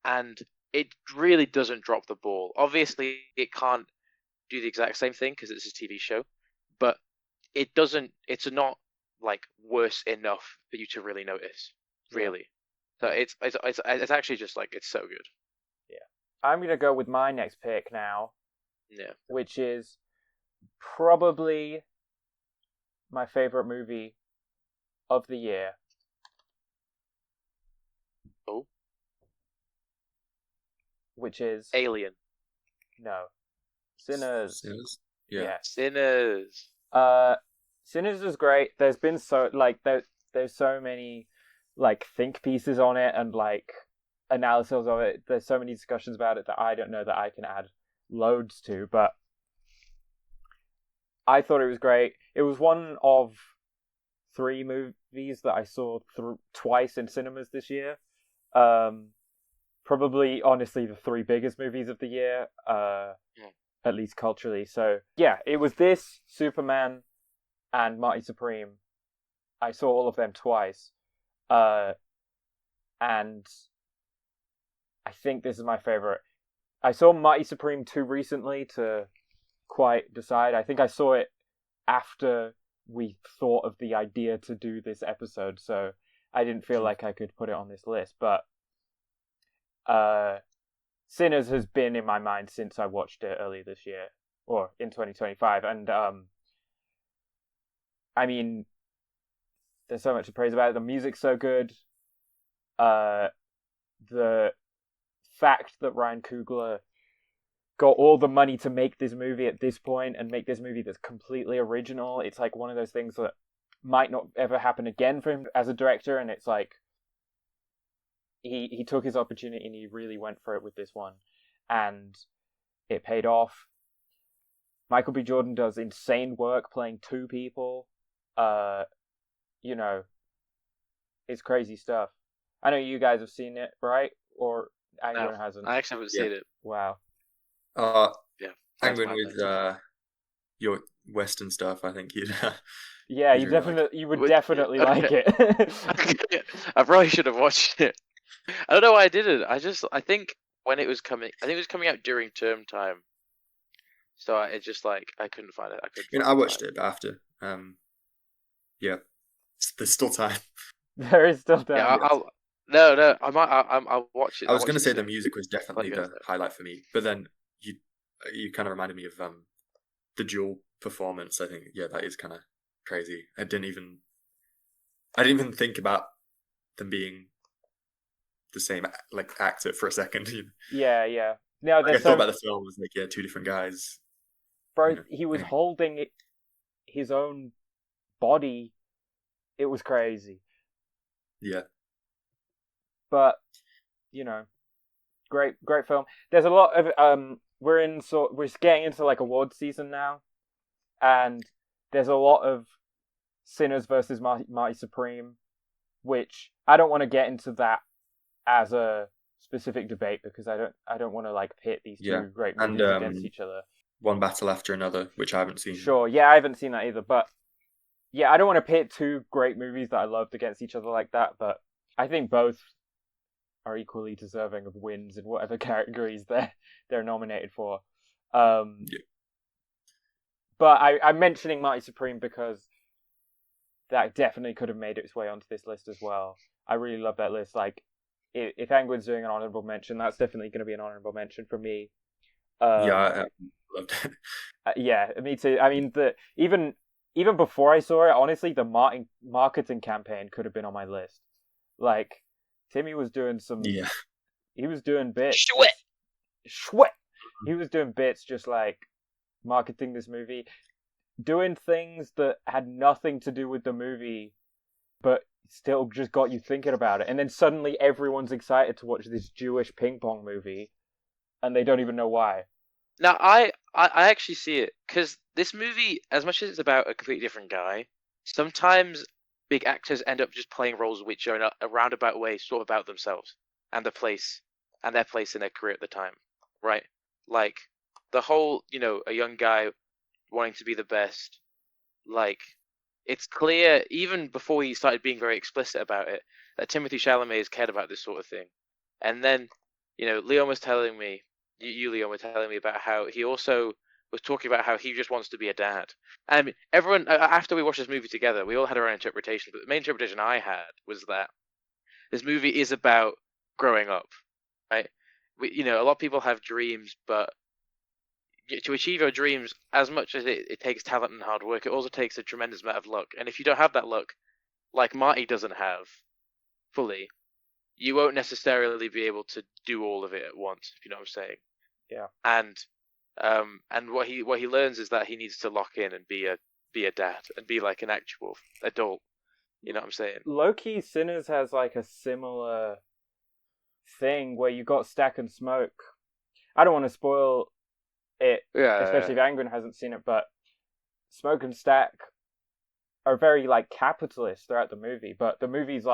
and it really doesn't drop the ball. Obviously, it can't do the exact same thing because it's a TV show, but it doesn't. It's not like worse enough for you to really notice. Really, so it's actually just like it's so good. I'm gonna go with my next pick now, Yeah. which is probably my favorite movie of the year. Oh. Which is Alien. no, Sinners. Sinners? Yeah. Yeah. Sinners. Sinners is great. There's been there's so many like think pieces on it and like analysis of it. There's so many discussions about it that I don't know that I can add loads to, but I thought it was great. It was one of 3 movies that I saw twice in cinemas this year. Probably, honestly, the 3 biggest movies of the year, at least culturally. So, yeah, it was this, Superman, and Marty Supreme. I saw all of them twice. And I think this is my favorite. I saw Mighty Supreme 2 recently to quite decide. I think I saw it after we thought of the idea to do this episode, so I didn't feel like I could put it on this list. But Sinners has been in my mind since I watched it earlier this year, or in 2025, and I mean, there's so much to praise about it. The music's so good. The fact that Ryan Coogler got all the money to make this movie at this point and make this movie that's completely original, it's like one of those things that might not ever happen again for him as a director, and it's like he took his opportunity and he really went for it with this one, and it paid off. Michael B. Jordan does insane work playing two people. You know, it's crazy stuff. I know you guys have seen it, right? Or Angwin hasn't. I actually haven't seen it. Wow. Yeah. Angwin with your Western stuff, I think you'd. Yeah, you'd you really definitely, you would definitely like it. I probably should have watched it. I don't know why I didn't. I think when it was coming, I think it was coming out during term time. So I couldn't find it. I watched it after. Yeah, there's still time. There is still time. Yeah, I'll watch it. I was going to say the music was definitely the highlight for me, but then you kind of reminded me of the dual performance. I think that is kind of crazy. I didn't even think about them being the same actor for a second. Yeah. No, I thought about the film was two different guys. Bro, he was holding his own body. It was crazy. Yeah. But great film. There's a lot of we're getting into award season now, and there's a lot of Sinners versus Mighty Supreme, which I don't want to get into that as a specific debate because I don't want to pit these two great movies against each other. One battle after another, which I haven't seen. Sure, yeah, I haven't seen that either, but yeah, I don't want to pit two great movies that I loved against each other like that, but I think both are equally deserving of wins in whatever categories they're nominated for. But I'm mentioning Mighty Supreme because that definitely could have made its way onto this list as well. I really love that list. If Angwin's doing an honorable mention, that's definitely going to be an honorable mention for me. I loved it. Yeah, me too. I mean, even before I saw it, honestly, the marketing campaign could have been on my list. Timmy was doing some. Yeah. He was doing bits. Shwet. He was doing bits just marketing this movie, doing things that had nothing to do with the movie, but still just got you thinking about it. And then suddenly everyone's excited to watch this Jewish ping pong movie, and they don't even know why. Now, I actually see it, because this movie, as much as it's about a completely different guy, sometimes big actors end up just playing roles which are in a roundabout way sort of about themselves and their place in their career at the time, right? The whole, a young guy wanting to be the best, it's clear, even before he started being very explicit about it, that Timothy Chalamet has cared about this sort of thing. And then, Leon was telling me, Leon, were telling me about how he also was talking about how he just wants to be a dad. I mean, everyone, after we watched this movie together, we all had our own interpretation, but the main interpretation I had was that this movie is about growing up, right? A lot of people have dreams, but to achieve your dreams, as much as it takes talent and hard work, it also takes a tremendous amount of luck. And if you don't have that luck, like Marty doesn't have fully, you won't necessarily be able to do all of it at once, if you know what I'm saying. Yeah. And what he learns is that he needs to lock in and be a dad and be an actual adult. You know what I'm saying? Low-key Sinners has a similar thing where you got Stack and Smoke. I don't want to spoil it, especially if Angwin hasn't seen it, but Smoke and Stack are very capitalist throughout the movie, but the movie's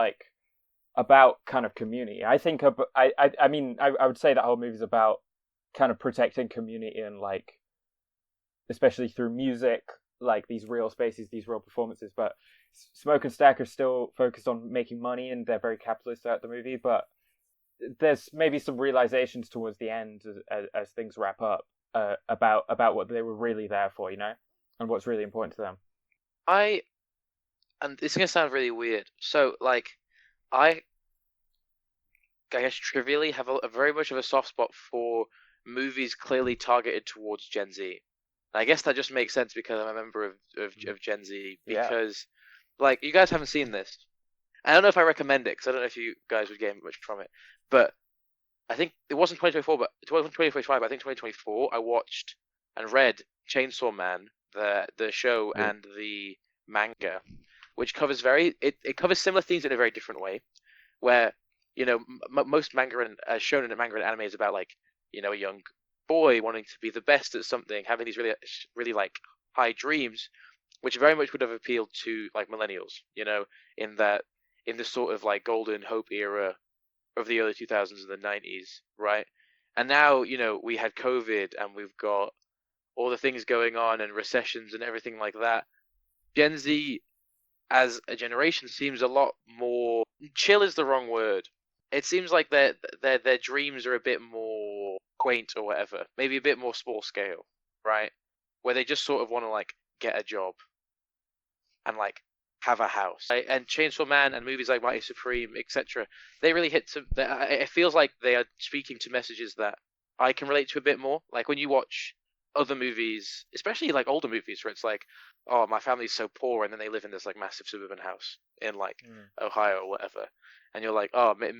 about kind of community. I think I mean I would say that whole movie's about kind of protecting community and especially through music, these real spaces, these real performances. But Smoke and Stack are still focused on making money, and they're very capitalist throughout the movie. But there's maybe some realizations towards the end as things wrap up about what they were really there for, and what's really important to them. And it's gonna sound really weird. So like, I guess trivially have a very much of a soft spot for movies clearly targeted towards Gen Z. And I guess that just makes sense because I'm a member of Gen Z. Yeah. Because, like, you guys haven't seen this. I don't know if I recommend it because I don't know if you guys would gain much from it. But I think it wasn't 2024, but it wasn't 2025. I think 2024. I watched and read Chainsaw Man, the show Yeah. and the manga, which covers it covers similar themes in a very different way, where most manga and shonen and manga and anime is about like a young boy wanting to be the best at something, having these really like high dreams, which very much would have appealed to like millennials, in the sort of like golden hope era of the early 2000s and the 90s, right? And now we had COVID and we've got all the things going on and recessions and everything like that. Gen Z as a generation seems a lot more chill is the wrong word. It seems like their dreams are a bit more quaint or whatever, maybe a bit more small scale, right? Where they just sort of want to like get a job and like have a house. Right? And Chainsaw Man and movies like Mighty Supreme, etc. They really hit to. It feels like they are speaking to messages that I can relate to a bit more. Like when you watch other movies, especially like older movies, where it's like, oh, my family's so poor, and then they live in this like massive suburban house in like Ohio or whatever, and you're like, oh, I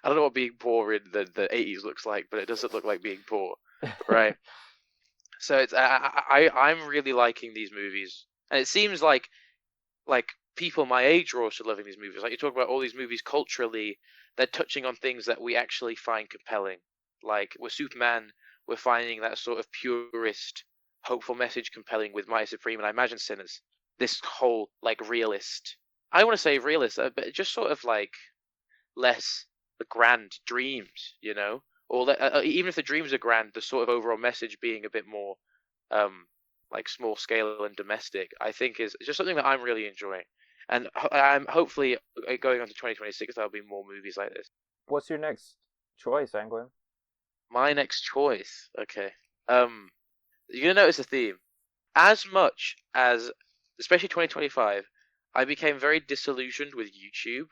don't know what being poor in the 80s looks like, but it doesn't look like being poor, right? So it's I'm really liking these movies, and it seems like people my age are also loving these movies. Like you talk about all these movies culturally, they're touching on things that we actually find compelling. Like with Superman, we're finding that sort of purist, hopeful message compelling with Mighty Supreme, and I imagine Sinners. This whole like realist, I want to say realist, but just sort of like less the grand dreams, or even if the dreams are grand, the sort of overall message being a bit more like small scale and domestic, I think is just something that I'm really enjoying. And I'm hopefully going on to 2026, there'll be more movies like this. What's your next choice, Angwin? My next choice, okay. You're gonna notice a theme. As much as, especially 2025, I became very disillusioned with YouTube.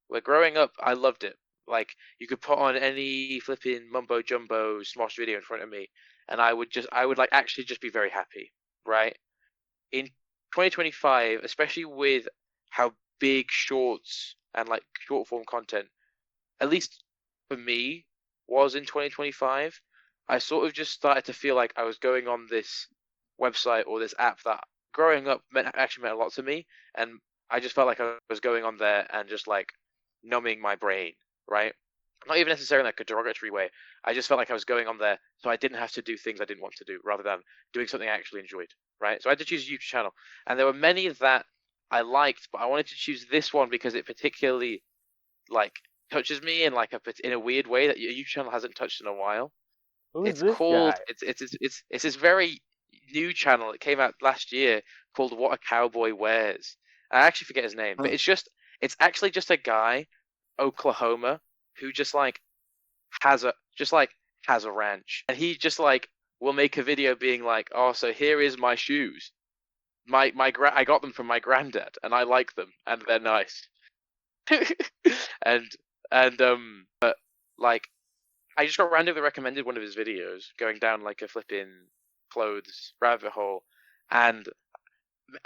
Where growing up, I loved it. Like you could put on any flipping mumbo jumbo Smosh video in front of me, and I would like actually just be very happy, right? In 2025, especially with how big shorts and like short form content, at least for me, was in 2025, I sort of just started to feel like I was going on this website or this app that growing up actually meant a lot to me, and I just felt like I was going on there and just like numbing my brain, right? Not even necessarily in like a derogatory way. I just felt like I was going on there so I didn't have to do things I didn't want to do rather than doing something I actually enjoyed, right? So I had to choose a YouTube channel. And there were many that I liked, but I wanted to choose this one because it particularly like touches me in like in a weird way that your YouTube channel hasn't touched in a while. Who's It's this called guy? it's this very new channel. It came out last year called What a Cowboy Wears. I actually forget his name, but it's actually just a guy, Oklahoma, who just like has a ranch, and he just like will make a video being like, oh, so here is my shoes. I got them from my granddad, and I like them, and they're nice. and but like I just got randomly recommended one of his videos going down like a flipping clothes rabbit hole, and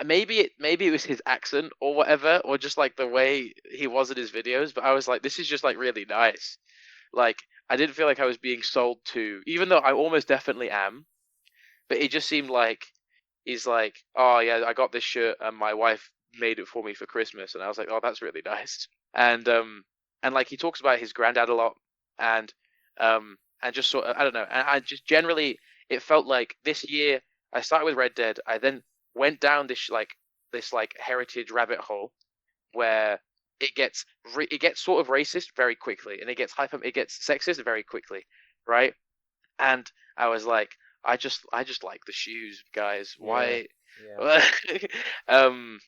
maybe it was his accent or whatever, or just like the way he was in his videos, but I was like, this is just like really nice. Like I didn't feel like I was being sold to, even though I almost definitely am, but it just seemed like he's like, oh yeah, I got this shirt and my wife made it for me for Christmas, and I was like, oh, that's really nice. And like he talks about his granddad a lot, and and just sort of, I don't know, and I just generally it felt like this year I started with Red Dead, I then went down this like heritage rabbit hole where it gets sort of racist very quickly, and it gets sexist very quickly, right? And I was like, I just like the shoes, guys. Why? Yeah. um,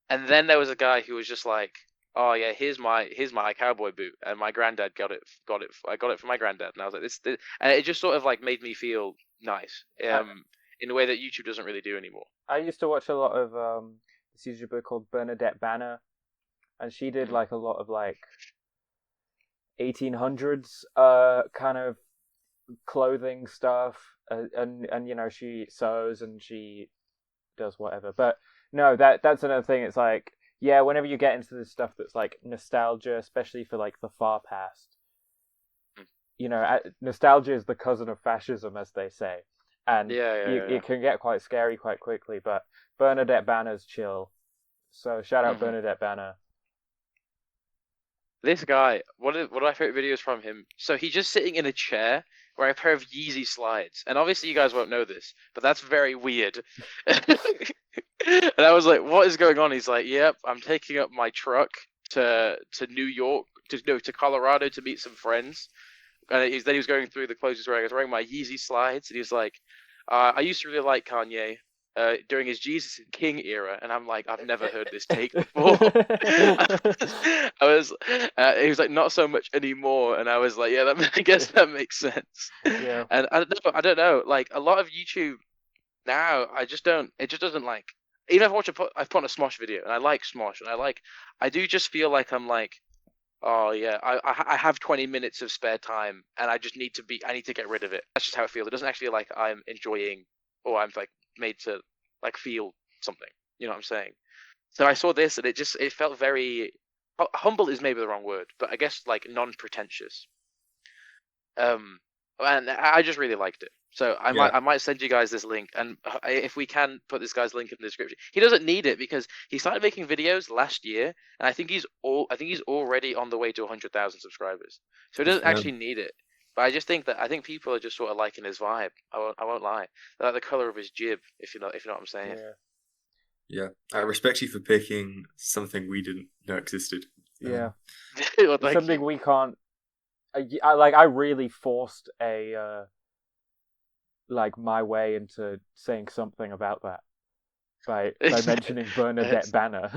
and then there was a guy who was just like, oh yeah, here's my cowboy boot, and my granddad I got it from my granddad, and I was like this, and it just sort of like made me feel nice, I, in a way that YouTube doesn't really do anymore. I used to watch a lot of this YouTuber called Bernadette Banner, and she did Mm. like a lot of like 1800s kind of clothing stuff, and you know, she sews and she does whatever. But no, that's another thing. It's like, yeah, whenever you get into this stuff that's like nostalgia, especially for like the far past, Mm. you know, nostalgia is the cousin of fascism, as they say, and Yeah, yeah, yeah, it can get quite scary quite quickly. But Bernadette Banner's chill, so shout yeah. out Bernadette Banner. This guy, one of my favorite videos from him. So he's just sitting in a chair wearing a pair of Yeezy slides, and obviously you guys won't know this, but that's very weird. And I was like, "What is going on?" He's like, "Yep, I'm taking up my truck to New York, to Colorado to meet some friends." And he was going through the clothes he's wearing. I was wearing my Yeezy slides, and he's like, "I used to really like Kanye during his Jesus and King era," and I'm like, "I've never heard this take before." I was, he was like, "Not so much anymore," and I was like, "Yeah, I guess that makes sense." Yeah. And I don't know, like a lot of YouTube now, I just don't. It just doesn't like. Even if I've put on a Smosh video, and I like Smosh, and I do just feel like I'm like, oh yeah, I have 20 minutes of spare time, and I need to get rid of it. That's just how it feels. It doesn't actually feel like I'm enjoying, or I'm like made to like feel something. You know what I'm saying? So I saw this, and it felt very humble is maybe the wrong word, but I guess like non-pretentious. Um, and I just really liked it. So Yeah. I might send you guys this link, and if we can put this guy's link in the description. He doesn't need it because he started making videos last year, and I think he's already on the way to 100,000 subscribers. So he Good doesn't for him. actually need it. But I think people are just sort of liking his vibe. I won't lie. They like the color of his jib, if you know what I'm saying. Yeah. Yeah, I respect you for picking something we didn't know existed. Yeah. Well, It's thank something you. we can't. I really forced a like my way into saying something about that by mentioning Bernadette Yes. Banner.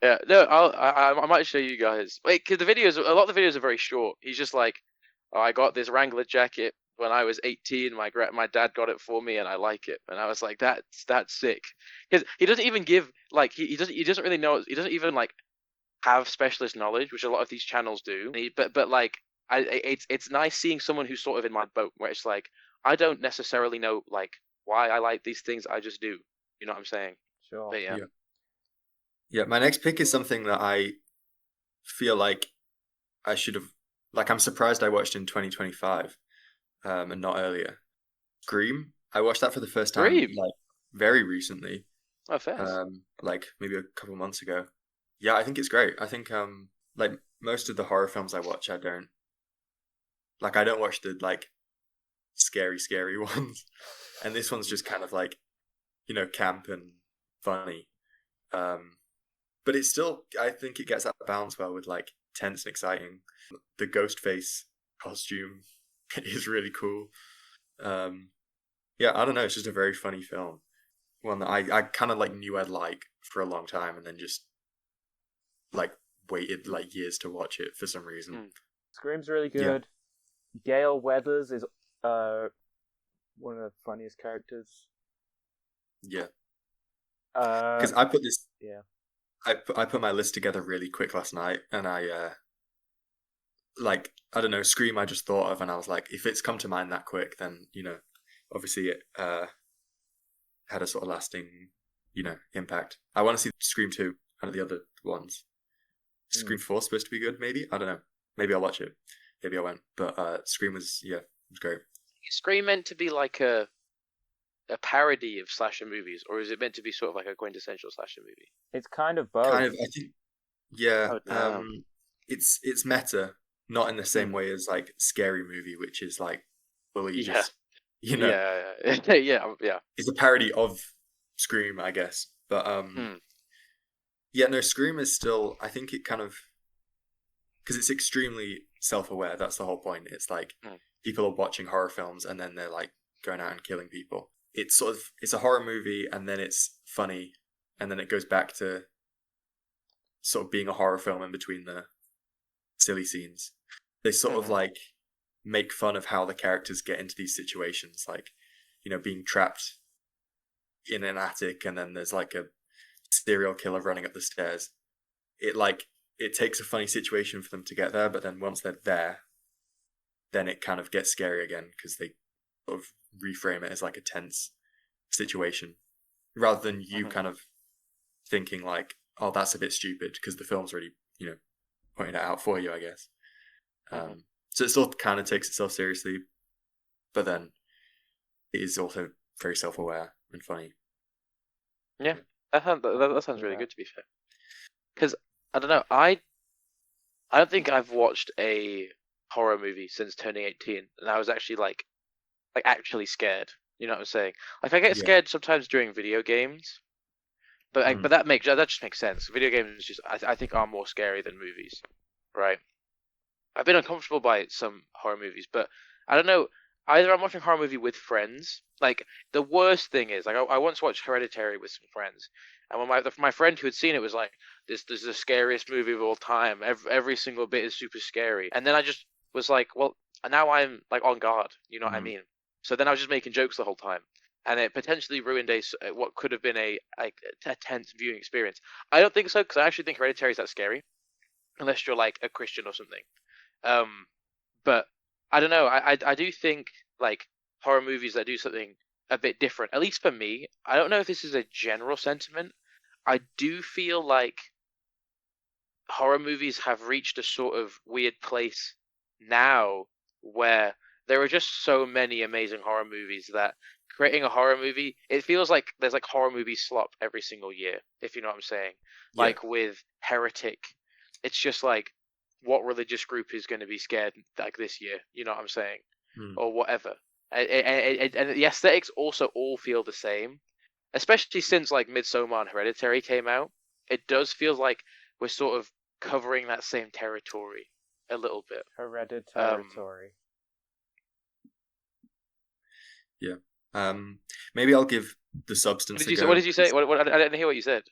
Yeah, no, I might show you guys. Wait, cause a lot of the videos are very short. He's just like, oh, I got this Wrangler jacket when I was 18. My dad got it for me, and I like it. And I was like, that's sick. Because he doesn't even give like he doesn't really know. He doesn't even like have specialist knowledge, which a lot of these channels do. But like it's nice seeing someone who's sort of in my boat, where it's like I don't necessarily know like why I like these things. I just do. You know what I'm saying? Sure. But yeah. Yeah. Yeah, my next pick is something that I feel like I should have. Like, I'm surprised I watched in 2025, and not earlier. Scream. I watched that for the first time, Dream. like, very recently, Oh, fast. like maybe a couple months ago. Yeah, I think it's great. I think, like most of the horror films I watch, I don't watch the like scary ones, and this one's just kind of like, camp and funny. Um, but it's still, I think it gets that balance well with like tense and exciting. The ghost face costume is really cool. Um, yeah, I don't know. It's just a very funny film. One that I kind of like knew I'd like for a long time, and then just like waited like years to watch it for some reason. Mm. Scream's really Yeah, good. Gale Weathers is one of the funniest characters. yeah. Uh, Because I put this, yeah. I put my list together really quick last night, and like I don't know, Scream. I just thought of, and I was like, if it's come to mind that quick, then obviously it had a sort of lasting, impact. I want to see Scream 2 and the other ones. Scream 4 supposed to be good, maybe? I don't know. Maybe I'll watch it. Maybe I won't. But Scream was great. Is Scream meant to be like a parody of slasher movies, or is it meant to be sort of like a quintessential slasher movie? It's kind of both. Kind of, I think, yeah. Oh damn. It's meta, not in the same Hmm. way as like Scary Movie, which is like, well, you Yeah. just, Yeah. Yeah. it's a parody of Scream, I guess. But Hmm. yeah, no, Scream is still, I think it kind of, because it's extremely self-aware. That's the whole point. It's like Hmm. people are watching horror films and then they're like going out and killing people. It's a horror movie and then it's funny and then it goes back to sort of being a horror film in between the silly scenes. They sort of like make fun of how the characters get into these situations, like, you know, being trapped in an attic and then there's like a serial killer running up the stairs. It takes a funny situation for them to get there, but then once they're there, then it kind of gets scary again because they sort of reframe it as like a tense situation rather than you kind of thinking like, oh, that's a bit stupid because the film's already, you know, pointing it out for you, I guess. So it still kind of takes itself seriously, but then it is also very self-aware and funny. Yeah, that sounds really good, to be fair. Because I don't know, I don't think I've watched a horror movie since turning 18, and I was actually like actually scared. You know what I'm saying? Like I get scared sometimes during video games, but but that just makes sense. Video games just I think are more scary than movies, right? I've been uncomfortable by some horror movies, but I don't know. Either I'm watching a horror movie with friends. Like the worst thing is, like I once watched Hereditary with some friends, and when my friend who had seen it was like, "This is the scariest movie of all time. Every single bit is super scary." And then I just was like, "Well, now I'm like on guard." You know what I mean? So then I was just making jokes the whole time, and it potentially ruined what could have been a tense viewing experience. I don't think so because I actually think Hereditary is that scary, unless you're like a Christian or something. But I don't know. I do think like horror movies that do something a bit different, at least for me. I don't know if this is a general sentiment. I do feel like horror movies have reached a sort of weird place now where there are just so many amazing horror movies that creating a horror movie, it feels like there's like horror movie slop every single year, if you know what I'm saying. Yeah. Like with Heretic, it's just like what religious group is going to be scared like this year? You know what I'm saying, or whatever. And the aesthetics also all feel the same, especially since like Midsommar and Hereditary came out. It does feel like we're sort of covering that same territory a little bit. Hereditary. Yeah. Maybe I'll give The Substance a go. What did you say? What, I didn't hear what you said.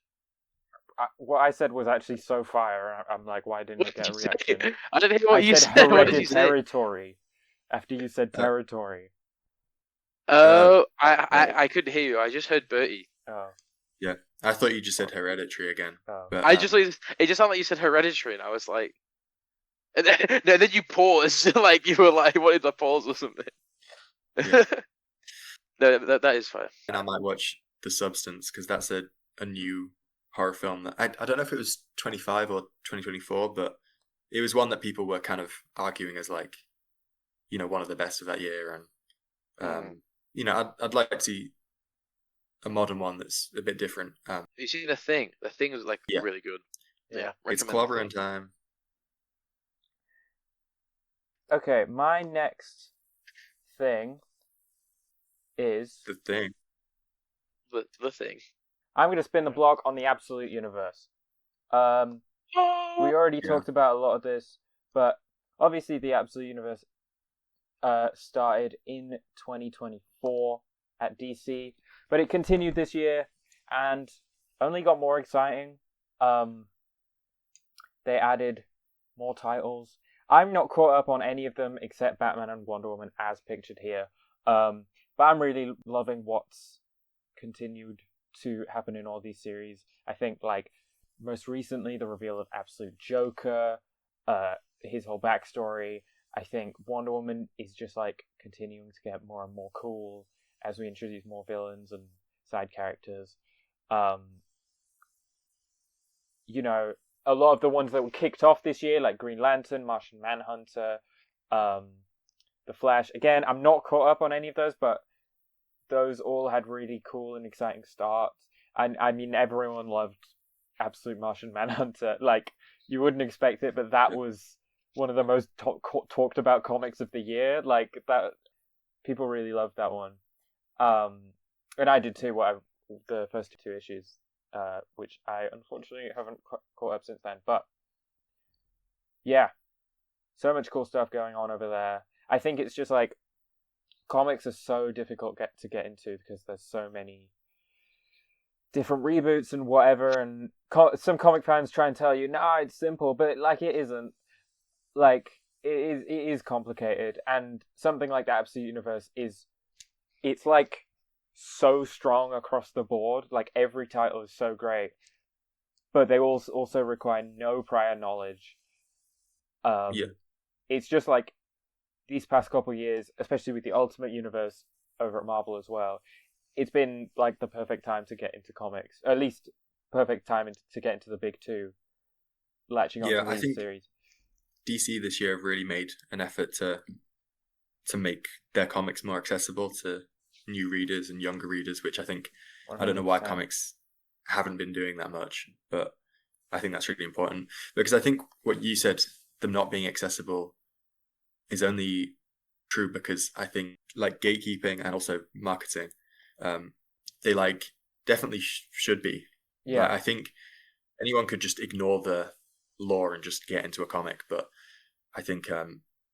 What I said was actually so fire. I'm like, why didn't it get a reaction? I didn't hear what you said. Hereditary. After you said territory. Oh, I couldn't hear you. I just heard Bertie. Oh. Yeah, I thought you just said Hereditary again. Oh. But, it just sounded like you said Hereditary, and I was like, and then you paused, like you were like wanted to pause or something. Yeah. No, that is fine. And I might watch The Substance because that's a new horror film that I don't know if it was 25 or 2024, but it was one that people were kind of arguing as like, you know, one of the best of that year. And you know, I'd like to see a modern one that's a bit different. You see The Thing? The Thing is like really good. Yeah, it's clobbering time. Okay, my next thing is The Thing. The Thing. I'm going to spin the block on the Absolute Universe. We already talked about a lot of this, but obviously the Absolute Universe started in 2024 at DC, but it continued this year and only got more exciting. They added more titles. I'm not caught up on any of them except Batman and Wonder Woman as pictured here, but I'm really loving what's continued to happen in all these series. I think, like, most recently, the reveal of Absolute Joker, his whole backstory. I think Wonder Woman is just, like, continuing to get more and more cool as we introduce more villains and side characters. You know, a lot of the ones that were kicked off this year, like Green Lantern, Martian Manhunter, The Flash. Again, I'm not caught up on any of those, but those all had really cool and exciting starts. And I mean, everyone loved Absolute Martian Manhunter. Like, you wouldn't expect it, but that was one of the most talked about comics of the year. Like, that people really loved that one. And I did too. The first two issues, which I unfortunately haven't caught up since then. But yeah, so much cool stuff going on over there. I think it's just like, comics are so difficult to get into because there's so many different reboots and whatever, and some comic fans try and tell you, "No, it's simple," but like it isn't. Like it is complicated, and something like the Absolute Universe it's like so strong across the board. Like every title is so great, but they also require no prior knowledge. Yeah. It's just like these past couple of years, especially with the Ultimate Universe over at Marvel as well, it's been like the perfect time to get into comics. At least perfect time to get into the big two, latching Yeah, onto I these think series. DC this year have really made an effort to make their comics more accessible to new readers and younger readers, which I think I don't know why 100%. comics haven't been doing that much, but I think that's really important because I think what you said, them not being accessible, is only true because I think like gatekeeping and also marketing, they like definitely should be. Yeah. Like, I think anyone could just ignore the law and just get into a comic, but I think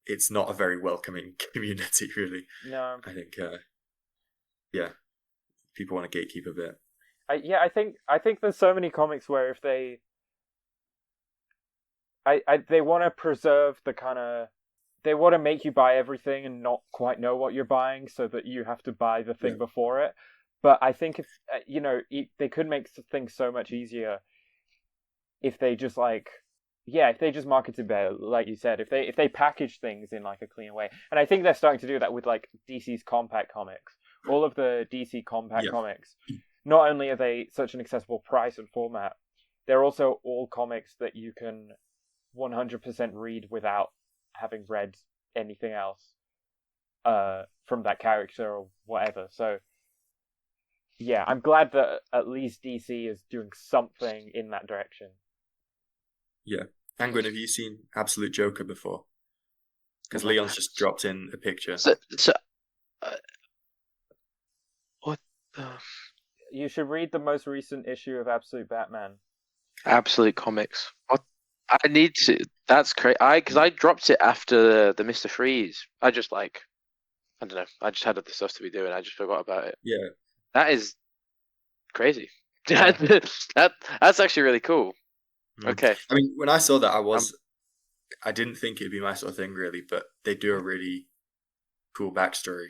it's not a very welcoming community, really. No. I think, yeah, people want to gatekeep a bit. I think there's so many comics where if they they want to preserve the kind of, they want to make you buy everything and not quite know what you're buying, so that you have to buy the thing before it. But I think if they could make things so much easier if they just if they just marketed better, like you said, if they package things in like a clean way. And I think they're starting to do that with like DC's compact comics. All of the DC compact comics, not only are they such an accessible price and format, they're also all comics that you can 100% read without having read anything else from that character or whatever. So yeah, I'm glad that at least DC is doing something in that direction. Yeah. Angwin, have you seen Absolute Joker before? Because Leon's just dropped in a picture. What the... You should read the most recent issue of Absolute Batman. Absolute Comics. What? I need to. That's crazy. Because I dropped it after the Mr. Freeze. I just I don't know. I just had other stuff to be doing. I just forgot about it. Yeah. That is crazy. That's actually really cool. Okay. I mean, when I saw that, I didn't think it'd be my sort of thing, really, but they do a really cool backstory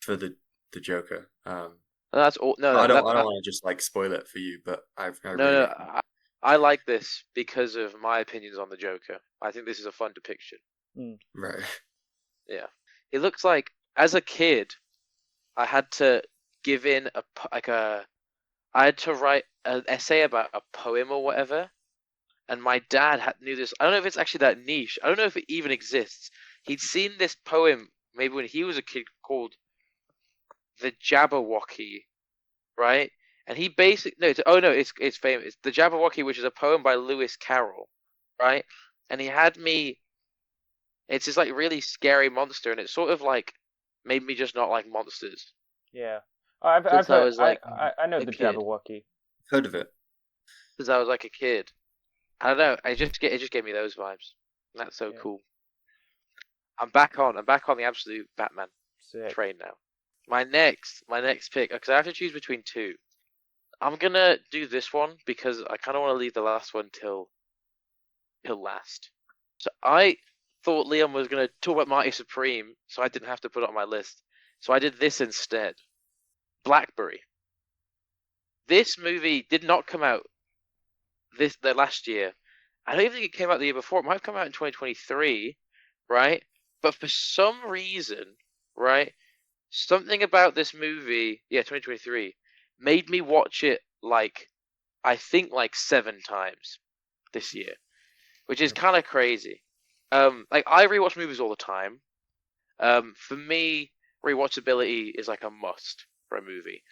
for the Joker. That's all. No, I don't want to just spoil it for you, but I like this because of my opinions on the Joker. I think this is a fun depiction. Right. Yeah. It looks like as a kid, I had to give in I had to write an essay about a poem or whatever, and my dad knew this. I don't know if it's actually that niche. I don't know if it even exists. He'd seen this poem maybe when he was a kid called The Jabberwocky, right? And he basically it's famous. It's The Jabberwocky, which is a poem by Lewis Carroll, right? And he had me. It's this really scary monster, and it sort of made me just not like monsters. Yeah, I've heard. I know the Jabberwocky. Heard of it? Since I was a kid. I don't know. It just gave me those vibes. And that's so cool. I'm back on the Absolute Batman train now. My next pick, because I have to choose between two. I'm gonna do this one because I kind of want to leave the last one till last. So I thought Liam was gonna talk about Marty Supreme, so I didn't have to put it on my list. So I did this instead. Blackberry. This movie did not come out the last year. I don't even think it came out the year before. It might have come out in 2023, right? But for some reason, right, something about this movie, 2023, made me watch it I think 7 times this year, which is kind of crazy. I rewatch movies all the time. For me, rewatchability is a must for a movie.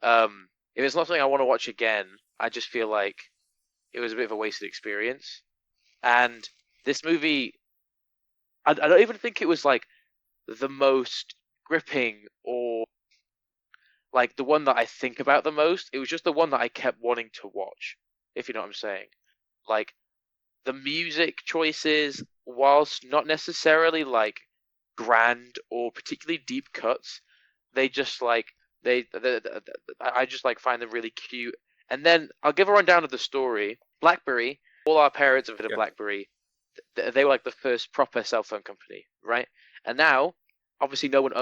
If it's not something I want to watch again, I just feel like it was a bit of a wasted experience. And this movie, I don't even think it was the most gripping or the one that I think about the most. It was just the one that I kept wanting to watch, if you know what I'm saying. The music choices, whilst not necessarily grand or particularly deep cuts, they just I just like find them really cute. And then I'll give a rundown of the story. BlackBerry, all our parents have heard of Yeah. BlackBerry. They were like the first proper cell phone company, right? And now, obviously, no one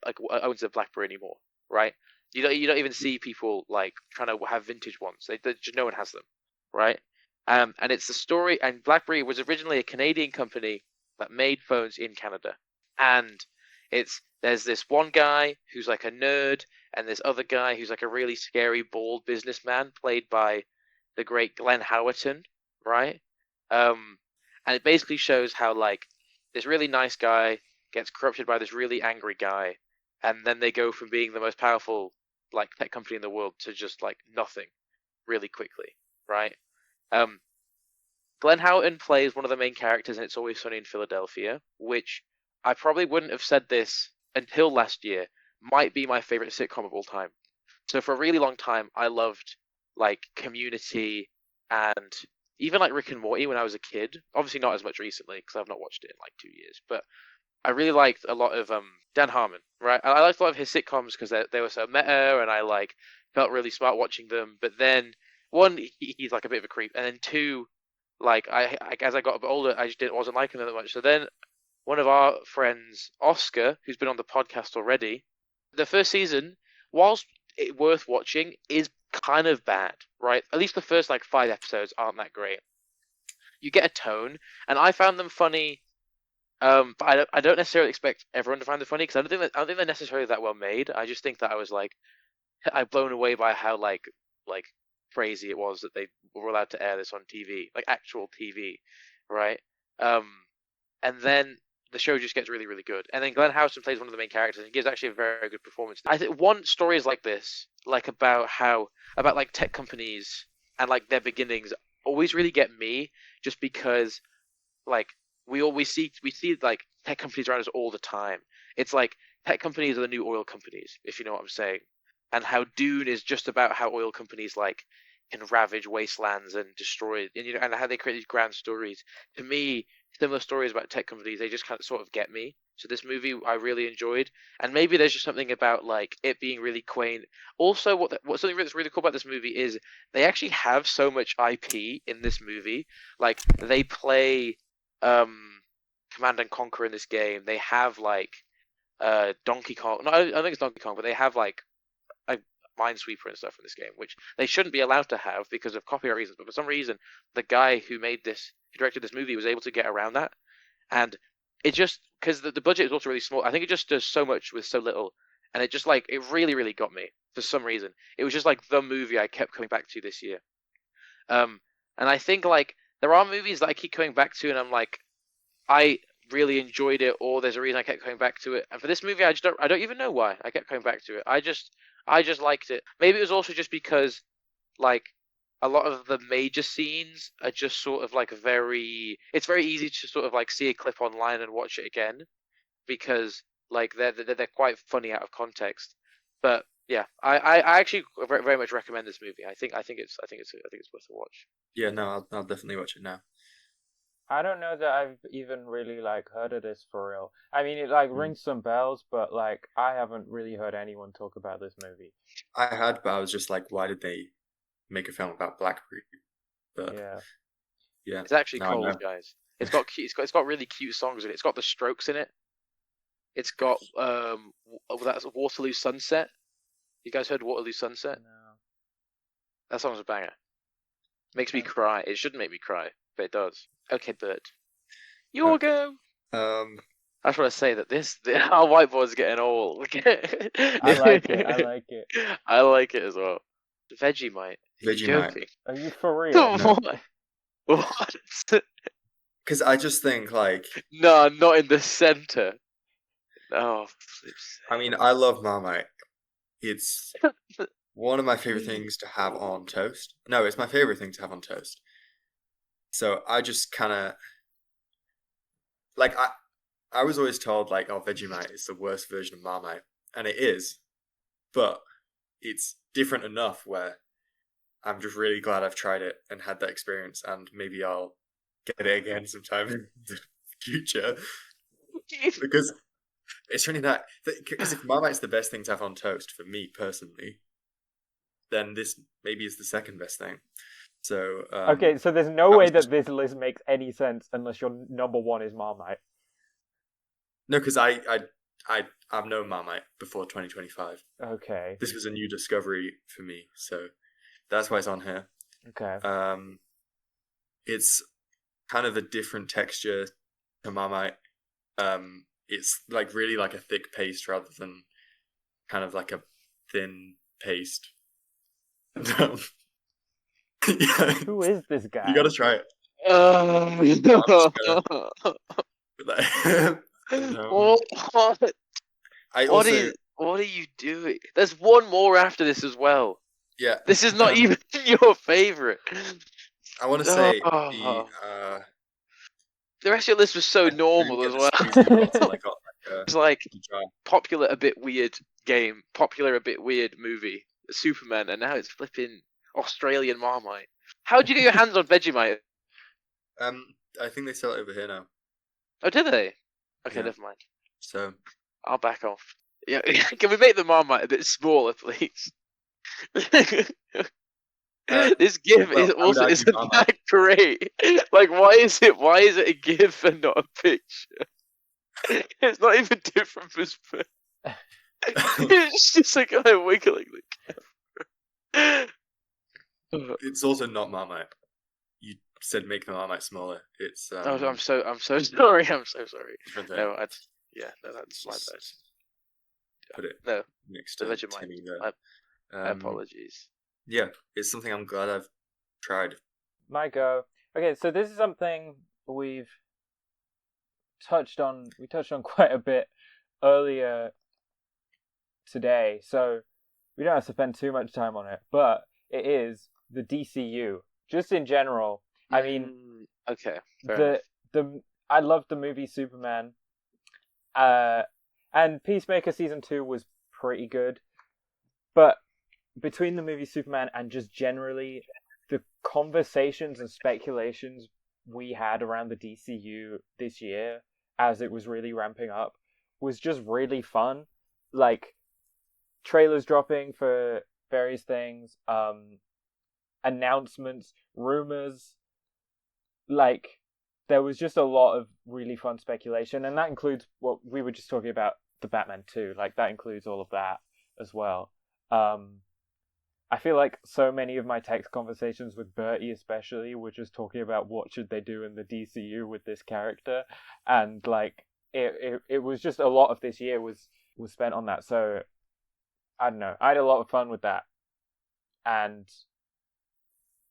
like owns a BlackBerry anymore, right? You don't even see people like trying to have vintage ones. Just no one has them, right? And it's the story. And BlackBerry was originally a Canadian company that made phones in Canada, and there's this one guy who's like a nerd, and this other guy who's like a really scary bald businessman, played by the great Glenn Howerton, right? Um, and it basically shows how like this really nice guy gets corrupted by this really angry guy, and then they go from being the most powerful like tech company in the world to just like nothing really quickly, right? Um, Glenn Howerton plays one of the main characters in It's Always Sunny in Philadelphia, which I probably wouldn't have said this until last year, might be my favorite sitcom of all time. So for a really long time, I loved like Community and even like Rick and Morty when I was a kid. Obviously not as much recently because I've not watched it in like 2 years, but I really liked a lot of Dan Harmon, right? I liked a lot of his sitcoms because they were so meta, and I like felt really smart watching them. But then one, he's like a bit of a creep, and then two, like I as I got a bit older, I just wasn't liking them that much. So then one of our friends, Oscar, who's been on the podcast already, the first season, whilst it worth watching, is kind of bad, right? At least the first like 5 episodes aren't that great. You get a tone, and I found them funny. But I don't necessarily expect everyone to find it funny because I don't think they're necessarily that well made. I just think that I was like I'm blown away by how like crazy it was that they were allowed to air this on TV, like actual TV, right? Um, and then the show just gets really, really good. And then Glenn Howerton plays one of the main characters and gives actually a very good performance. I think one story is like this, like about like tech companies and like their beginnings always really get me just because like we see like tech companies around us all the time. It's like tech companies are the new oil companies, if you know what I'm saying. And how Dune is just about how oil companies like can ravage wastelands and destroy, and and how they create these grand stories. To me, similar stories about tech companies, they just kind of sort of get me. So this movie I really enjoyed, and maybe there's just something about like it being really quaint. Also, what something that's really cool about this movie is they actually have so much IP in this movie. Like they play Command and Conquer in this game. They have like Donkey Kong. No, I don't think it's Donkey Kong, but they have like a Minesweeper and stuff in this game, which they shouldn't be allowed to have because of copyright reasons. But for some reason, the guy who directed this movie, was able to get around that, and it just because the budget is also really small. I think it just does so much with so little, and it just like it really, really got me for some reason. It was just like the movie I kept coming back to this year. Um, and I think like there are movies that I keep coming back to, and I'm like, I really enjoyed it, or there's a reason I kept coming back to it. And for this movie, I don't even know why I kept coming back to it. I just liked it. Maybe it was also just because like a lot of the major scenes are just sort of like it's very easy to sort of like see a clip online and watch it again because like they're quite funny out of context. But yeah, I actually very, very much recommend this movie. I think it's worth a watch. Yeah, no, I'll definitely watch it now. I don't know that I've even really like heard of this for real. I mean, it like rings some bells, but like I haven't really heard anyone talk about this movie. I had, but I was just like, why did they make a film about BlackBerry? But Yeah. yeah, It's actually now I cold, know. guys. It's got cute, it's got really cute songs in it. It's got The Strokes in it. It's got that's Waterloo Sunset. You guys heard Waterloo Sunset? No. That song's a banger. Makes me Okay. cry. It shouldn't make me cry, but it does. Okay, Bert. Your Okay. go. Um, I just want to say that our whiteboard's getting old. I like it. I like it. I like it as well. Vegemite. Are you Vegemite. joking? Are you for real? No. What? Because I just think like, No, not in the center. No. I mean, I love Marmite. It's one of my favorite things to have on toast. No, it's my favorite thing to have on toast. So I just kind of like I was always told like, oh, Vegemite is the worst version of Marmite, and it is, but it's different enough where I'm just really glad I've tried it and had that experience, and maybe I'll get it again sometime in the future because It's really that because if Marmite's the best thing to have on toast for me personally, then this maybe is the second best thing. So Okay, so there's no that way was that just- this list makes any sense unless your number one is Marmite. no, because I've known Marmite before 2025. Okay, This was a new discovery for me, so that's why it's on here. okay. It's kind of a different texture to Marmite. It's like really like a thick paste rather than kind of like a thin paste. Yeah, Who is this guy? you gotta try it. What? I What also is? What are you doing? There's one more after this as well. yeah. This is not even your favorite. I want to say The rest of your list was so normal as well. Until I got It's like the jar. popular, a bit weird game, popular, a bit weird movie, Superman, and now it's flipping Australian Marmite. How'd you get your hands on Vegemite? I think they sell it over here now. Oh, did they? Okay, Yeah. never mind. So I'll back off. Yeah, can we make the Marmite a bit smaller, please? This GIF well, is I would also argue isn't Marmite. that great. Like, why is it a GIF and not a picture? It's not even different perspective. It's just a guy wiggling the camera. it's also not Marmite. You said make the Marmite smaller. It's Oh, I'm so sorry. I'm so sorry. different thing. No, that's my bad. Just put it No, next the to Vegemite. Timmy there. My apologies. Yeah, it's something I'm glad I've tried. My go. Okay, so this is something we've touched on. We touched on quite a bit earlier today, so we don't have to spend too much time on it. But it is the DCU. Just in general, I mean, okay. Fair enough. I loved the movie Superman, and Peacemaker season 2 was pretty good, but between the movie Superman and just generally the conversations and speculations we had around the DCU this year as it was really ramping up was just really fun. Like trailers dropping for various things, announcements, rumors, like there was just a lot of really fun speculation, and that includes what we were just talking about, the Batman 2. Like that includes all of that as well. I feel like so many of my text conversations with Bertie especially were just talking about what should they do in the DCU with this character, and like it was just a lot of this year was spent on that. So I don't know, I had a lot of fun with that, and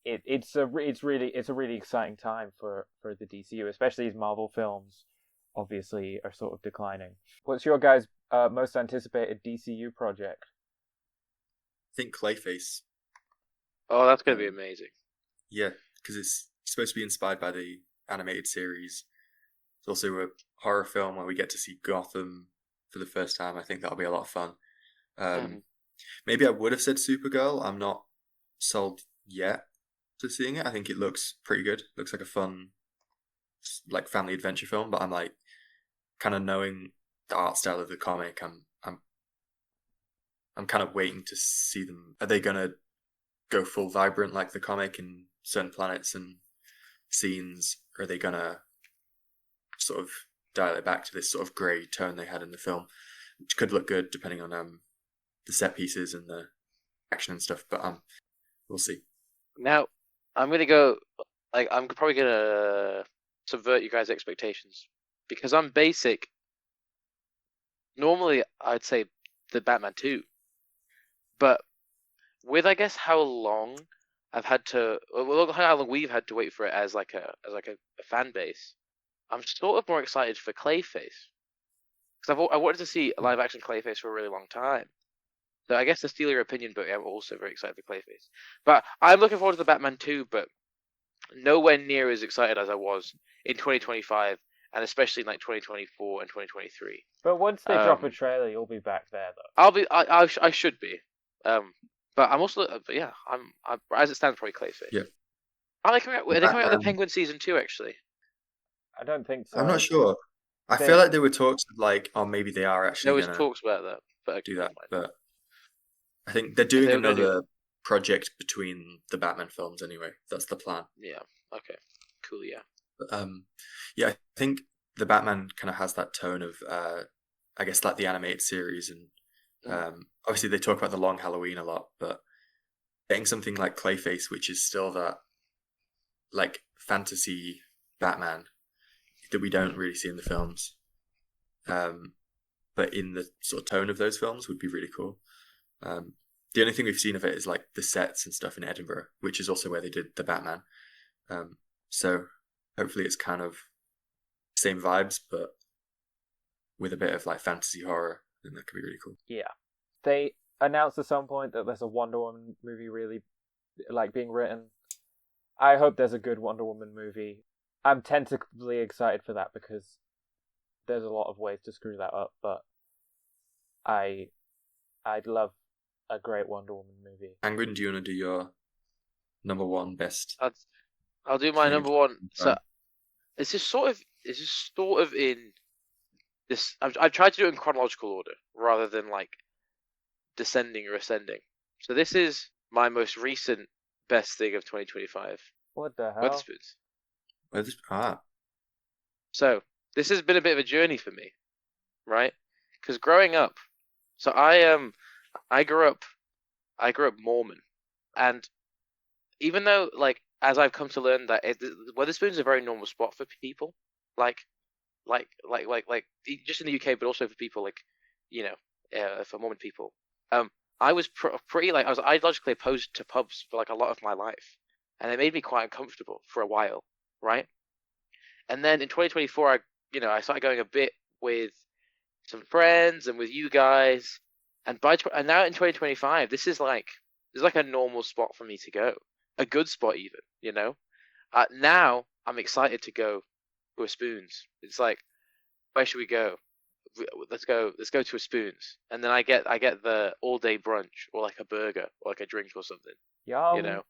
it's a really exciting time for the DCU, especially as Marvel films obviously are sort of declining. What's your guys' most anticipated DCU project? I think Clayface. Oh, that's gonna be amazing. Yeah, because it's supposed to be inspired by the animated series. It's also a horror film where we get to see Gotham for the first time. I think that'll be a lot of fun. Maybe I would have said Supergirl. I'm not sold yet to seeing it. I think it looks pretty good. Looks like a fun, like family adventure film. But I'm like, kind of knowing the art style of the comic, I'm kind of waiting to see them. Are they gonna go full vibrant like the comic in certain planets and scenes? Or are they gonna sort of dial it back to this sort of grey tone they had in the film, which could look good depending on the set pieces and the action and stuff. But we'll see. Now, I'm gonna go. Like, I'm probably gonna subvert you guys' expectations because I'm basic. Normally, I'd say the Batman 2, but with I guess how long I've had to, well, how long we've had to wait for it as like a fan base, I'm sort of more excited for Clayface because I wanted to see a live action Clayface for a really long time. So I guess to steal your opinion, but I'm also very excited for Clayface. But I'm looking forward to the Batman 2, but nowhere near as excited as I was in 2025, and especially in like 2024 and 2023. But once they drop a trailer, you'll be back there, though. I should be. But I'm also, but yeah, I'm as it stands, probably Clayface. Yeah. Are they coming out with the Penguin season 2 actually? I don't think so. I'm not sure. I They feel like there were talks of like, oh, maybe they are There actually was gonna talks about that, but okay, do never that, mind. but I think they're If doing they were going to do, another project between the Batman films anyway. That's the plan. yeah, okay, cool, yeah. But, yeah, I think the Batman kind of has that tone of, I guess, like the animated series, and Mm. obviously they talk about the Long Halloween a lot, but getting something like Clayface, which is still that like fantasy Batman that we don't really see in the films, um, but in the sort of tone of those films would be really cool. The only thing we've seen of it is like the sets and stuff in Edinburgh, which is also where they did the Batman. So hopefully it's kind of same vibes, but with a bit of like fantasy horror, and that could be really cool. Yeah. They announced at some point that there's a Wonder Woman movie really like being written. I hope there's a good Wonder Woman movie. I'm tentatively excited for that because there's a lot of ways to screw that up, but I'd love a great Wonder Woman movie. Angwin, do you want to do your number one best I'll do my thing of number one. So time? it's just sort of in this. I've tried to do it in chronological order rather than like descending or ascending. So this is my most recent best thing of 2025. What the hell? Weatherspoons. Ah, So this has been a bit of a journey for me, right? Because growing up, so I grew up Mormon, and even though like as I've come to learn that Weatherspoons is a very normal spot for people, like just in the UK, but also for people like you know for Mormon people. I was pretty like I was ideologically opposed to pubs for like a lot of my life, and it made me quite uncomfortable for a while, right? And then in 2024, I started going a bit with some friends and with you guys, and and now in 2025, this is like a normal spot for me to go, a good spot even, you know. Now I'm excited to go to a Spoons. It's like, where should we go? Let's go to a Spoons, and then I get the all day brunch or like a burger or like a drink or something, you Yum. know.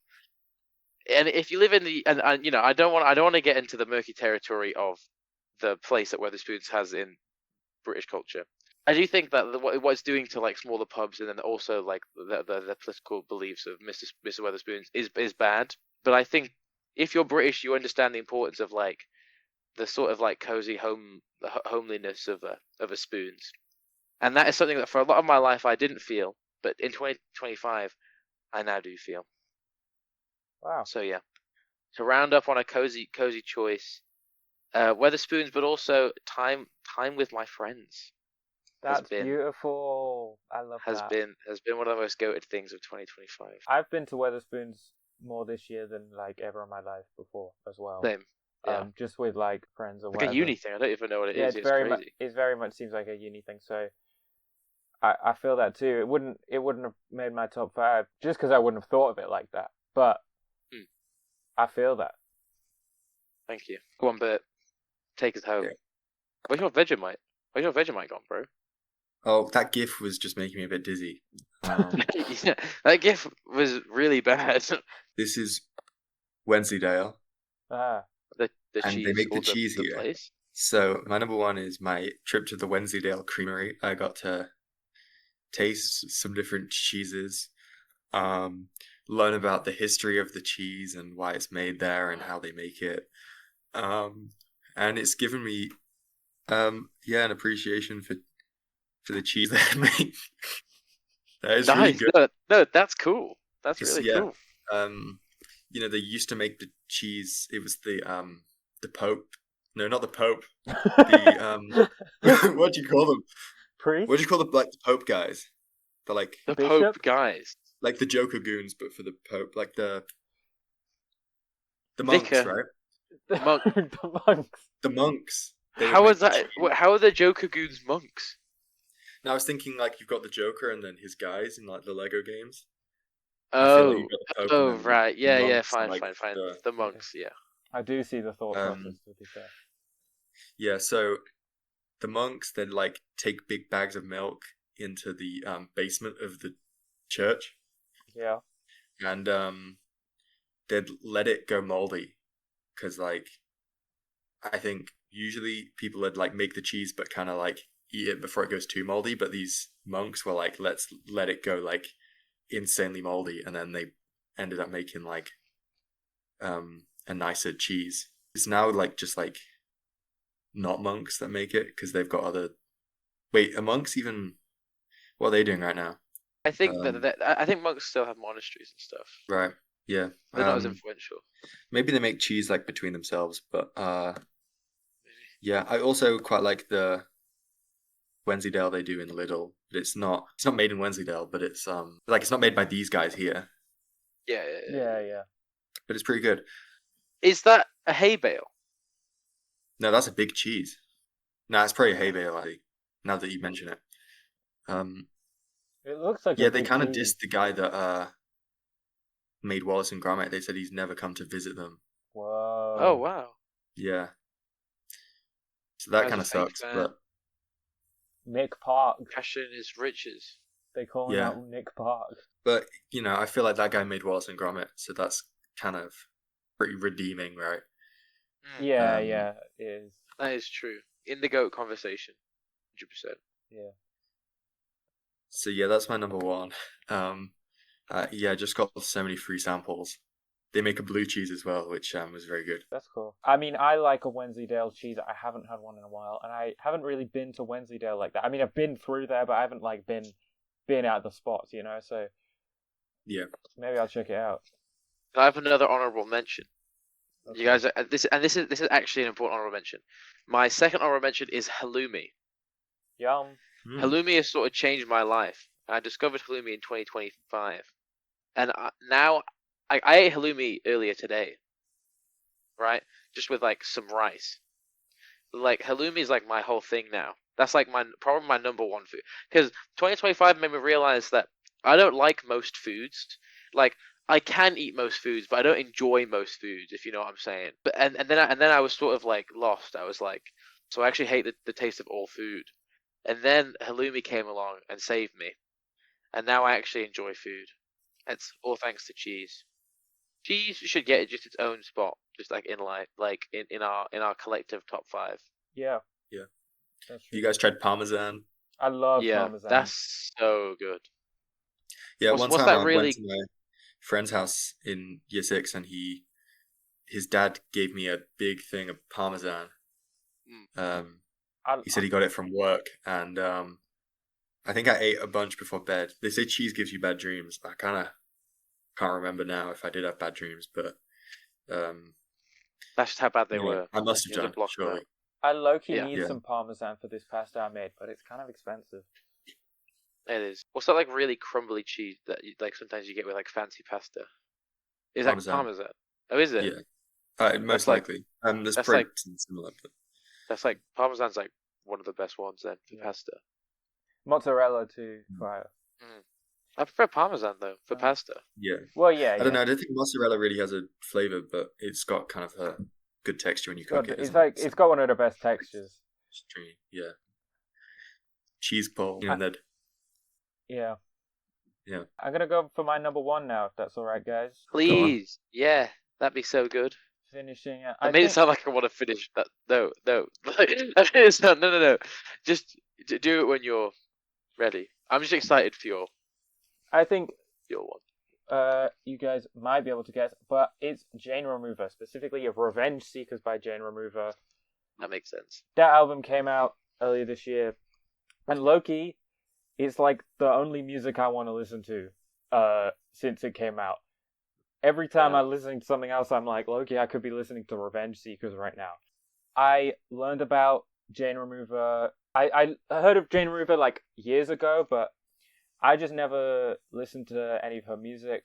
And if you live in the and I don't want to get into the murky territory of the place that Weatherspoons has in British culture. I do think that what it's doing to like smaller pubs and then also like the political beliefs of Mr. Weatherspoons is bad. But I think if you're British, you understand the importance of like the sort of like cozy homeliness of a Spoons, and that is something that for a lot of my life I didn't feel, but in 2025 I now do feel. Wow. So yeah, to round up on a cozy choice, Weatherspoons, but also time with my friends has That's been beautiful. I love that. has been one of the most goated things of 2025. I've been to Weatherspoons more this year than like ever in my life before as well. Same, yeah, Just with like friends or like a whatever. uni thing. I don't even know what it Yeah, is. it's It's crazy. very much seems like a uni thing. So I feel that too. It wouldn't have made my top 5 just because I wouldn't have thought of it like that. But Hmm, I feel that. thank you. Go on, Bert. Take us home. yeah. Where's your Vegemite? Where's your Vegemite gone, bro? Oh, that GIF was just making me a bit dizzy. Yeah, that GIF was really bad. This is Wensleydale, Ah, The and they cheese make the or cheese the here. place. So my number one is my trip to the Wensleydale Creamery. I got to taste some different cheeses, um, learn about the history of the cheese and why it's made there and how they make it. Um, and it's given me, yeah, an appreciation for the cheese they make. That is really Nice. good. No, that's cool. That's It's really yeah. cool. They used to make the cheese. It was the Pope. No, not the Pope. The what do you call them? priest, What do you call the Pope guys? The The bishop, Pope guys. like the Joker goons, but for the Pope, like the monks, Vicar. right? Monk. the monks. The monks. They would How make is the that? cheese. How are the Joker goons monks? Now I was thinking like you've got the Joker and then his guys in like the Lego games. I feel like Oh, you've got the Pope and oh, then right. the Yeah, monks are fine, like fine, fine. the The monks, yeah. I do see the thought process. um To be fair. yeah. So the monks then like take big bags of milk into the basement of the church Yeah. and they'd let it go moldy because like I think usually people would like make the cheese but kind of like eat it before it goes too moldy, but these monks were like, let's let it go like insanely moldy, and then they ended up making like a nicer cheese. It's now like just like not monks that make it because they've got other. Wait, are monks even? What are they doing right now? I think Um, I think monks still have monasteries and stuff. right. Yeah. They're not as influential. Maybe they make cheese like between themselves, but yeah. I also quite like the Wensleydale they do in Lidl, but it's not made in Wensleydale, but it's like it's not made by these guys here, Yeah. Yeah. but it's pretty good. Is that a hay bale? No, that's a big cheese. No, it's probably a hay bale, I think, now that you mention it. It looks like Yeah, a they big kind of cheese. dissed the guy that made Wallace and Gromit. They said he's never come to visit them. Whoa. Oh wow. Yeah. So that Guy's kind a of fake sucks, fan. but Nick Park. Cashing his riches. They call him Yeah. out Nick Park. I feel like that guy made Wallace and Gromit, so that's kind of pretty redeeming, right? Yeah, Um, yeah, it is. That is true. In the goat conversation, 100%. Yeah. So yeah, that's my number one. Yeah, just got so many free samples. They make a blue cheese as well, which was very good. That's cool. I mean, I like a Wensleydale cheese. I haven't had one in a while, and I haven't really been to Wensleydale like that. I mean, I've been through there, but I haven't like been at the spots, you know. So Yeah. maybe I'll check it out. I have another honorable mention. Okay. You guys, this is actually an important honorable mention. My second honorable mention is halloumi. Yum. Halloumi has sort of changed my life. I discovered halloumi in 2025, and now I ate halloumi earlier today, right? Just with like some rice. Like halloumi is like my whole thing now. That's like probably my number one food. Because 2025 made me realize that I don't like most foods. Like I can eat most foods, but I don't enjoy most foods, if you know what I'm saying. But and then I was sort of like lost. I was like, so I actually hate the taste of all food. And then halloumi came along and saved me. And now I actually enjoy food. It's all thanks to cheese. Cheese should get just its own spot, just like in our collective top 5. Yeah. Yeah. That's true. You guys tried Parmesan? I love Yeah, Parmesan. that's so good. Yeah, What's one time that I really- went to my friend's house in year 6, and his dad gave me a big thing of Parmesan. He said he got it from work, and I think I ate a bunch before bed. They say cheese gives you bad dreams. I kind of can't remember now if I did have bad dreams, but That's just how bad they yeah, were. I must You have have to done, block them surely. out. I low-key Yeah. need Yeah. some Parmesan for this pasta I made, but it's kind of expensive. It is. What's that like really crumbly cheese that like sometimes you get with like fancy pasta? Is that Parmesan. Parmesan? Oh, is it? Yeah, most like- likely. There's that's probably like- something similar, but That's like Parmesan's like one of the best ones then for Yeah. pasta. Mozzarella to fire. I prefer Parmesan though for Oh. pasta. yeah. Well, yeah, I don't know. I don't think mozzarella really has a flavor, but it's got kind of a good texture when you cook it. It's isn't like it? it's got one of the best textures. Stringy, yeah. Cheese pull, that. Yeah. Yeah. I'm gonna go for my number one now, if that's all right, guys. Please, yeah, that'd be so good. Finishing it. I made it sound like I want to finish that. No. I made it sound no. Just do it when you're ready. I'm just excited for I think your one. you guys might be able to guess, but it's Jane Remover, specifically Revenge Seekers by Jane Remover. That makes sense. That album came out earlier this year, and Loki, it's like the only music I want to listen to since it came out. Every time Yeah. I'm listening to something else, I'm like, Loki, I could be listening to Revenge Seekers right now. I learned about Jane Remover. I heard of Jane Remover like years ago, but I just never listened to any of her music.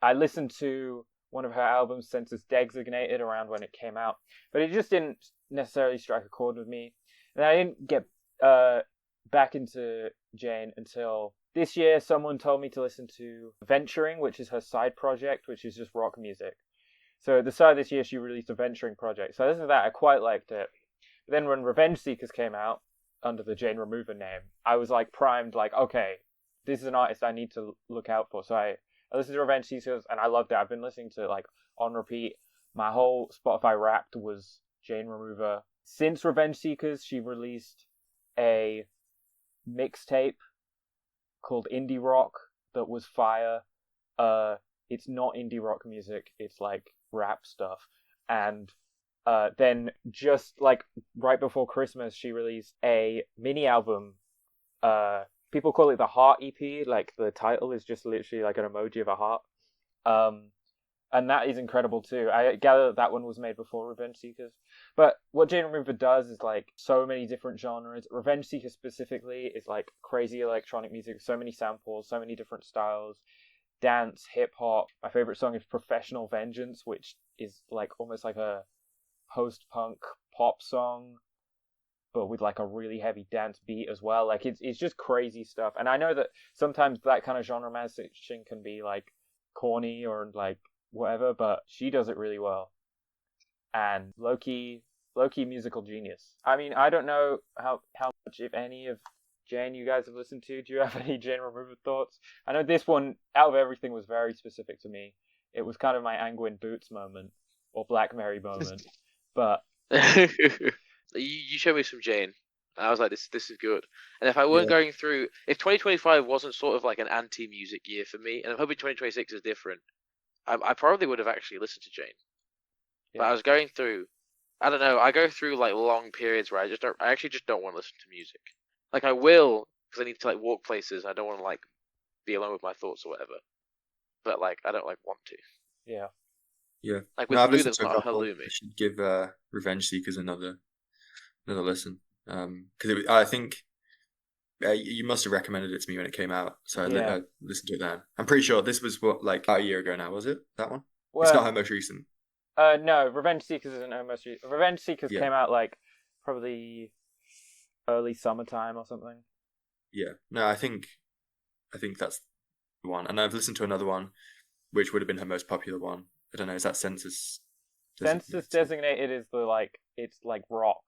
I listened to one of her albums, Census Designated, around when it came out, but it just didn't necessarily strike a chord with me. And I didn't get back into Jane until this year. Someone told me to listen to Venturing, which is her side project, which is just rock music. So at the start of this year, she released a Venturing project. So I listened to that. I quite liked it. But then when Revenge Seekers came out under the Jane Remover name, I was like primed, like, okay, this is an artist I need to look out for. So I listened to Revenge Seekers and I loved it. I've been listening to like on repeat. My whole Spotify Wrapped was Jane Remover. Since Revenge Seekers, she released a mixtape called Indie Rock that was fire. It's not indie rock music, it's like rap stuff. And then just like right before Christmas, she released a mini album. People call it the Heart EP. Like the title is just literally like an emoji of a heart. And that is incredible too. I gather that one was made before Revenge Seekers. But what Jane Remover does is like so many different genres. Revenge Seekers specifically is like crazy electronic music, so many samples, so many different styles. Dance, hip hop. My favorite song is Professional Vengeance, which is like almost like a post-punk pop song, but with like a really heavy dance beat as well. Like it's just crazy stuff. And I know that sometimes that kind of genre messaging can be like corny or like whatever, but she does it really well. And low-key musical genius. I mean, I don't know how much, if any, of Jane you guys have listened to. Do you have any Jane Remover thoughts? I know this one, out of everything, was very specific to me. It was kind of my Angwin Boots moment, or Black Mary moment. But you showed me some Jane. And I was like, this is good. And if I weren't going through, if 2025 wasn't sort of like an anti-music year for me, and I'm hoping 2026 is different, I probably would have actually listened to Jane. Yeah. But I was going through, I don't know, I go through like long periods where I actually just don't want to listen to music. Like I will, because I need to like walk places. I don't want to like be alone with my thoughts or whatever. But like I don't like want to. Yeah. Yeah. Like with I've Blue, listened that's to a not couple. Halloumi. I should give Revenge Seekers another listen. Because I think you must have recommended it to me when it came out, so I listened to it then. I'm pretty sure this was like about a year ago now, was it? That one? Well, it's not her most recent. No, Revenge Seekers isn't her most recent. Revenge Seekers came out like probably early summertime or something. Yeah. No, I think that's the one. And I've listened to another one, which would have been her most popular one. I don't know, is that Census Designated is the like, it's like rock.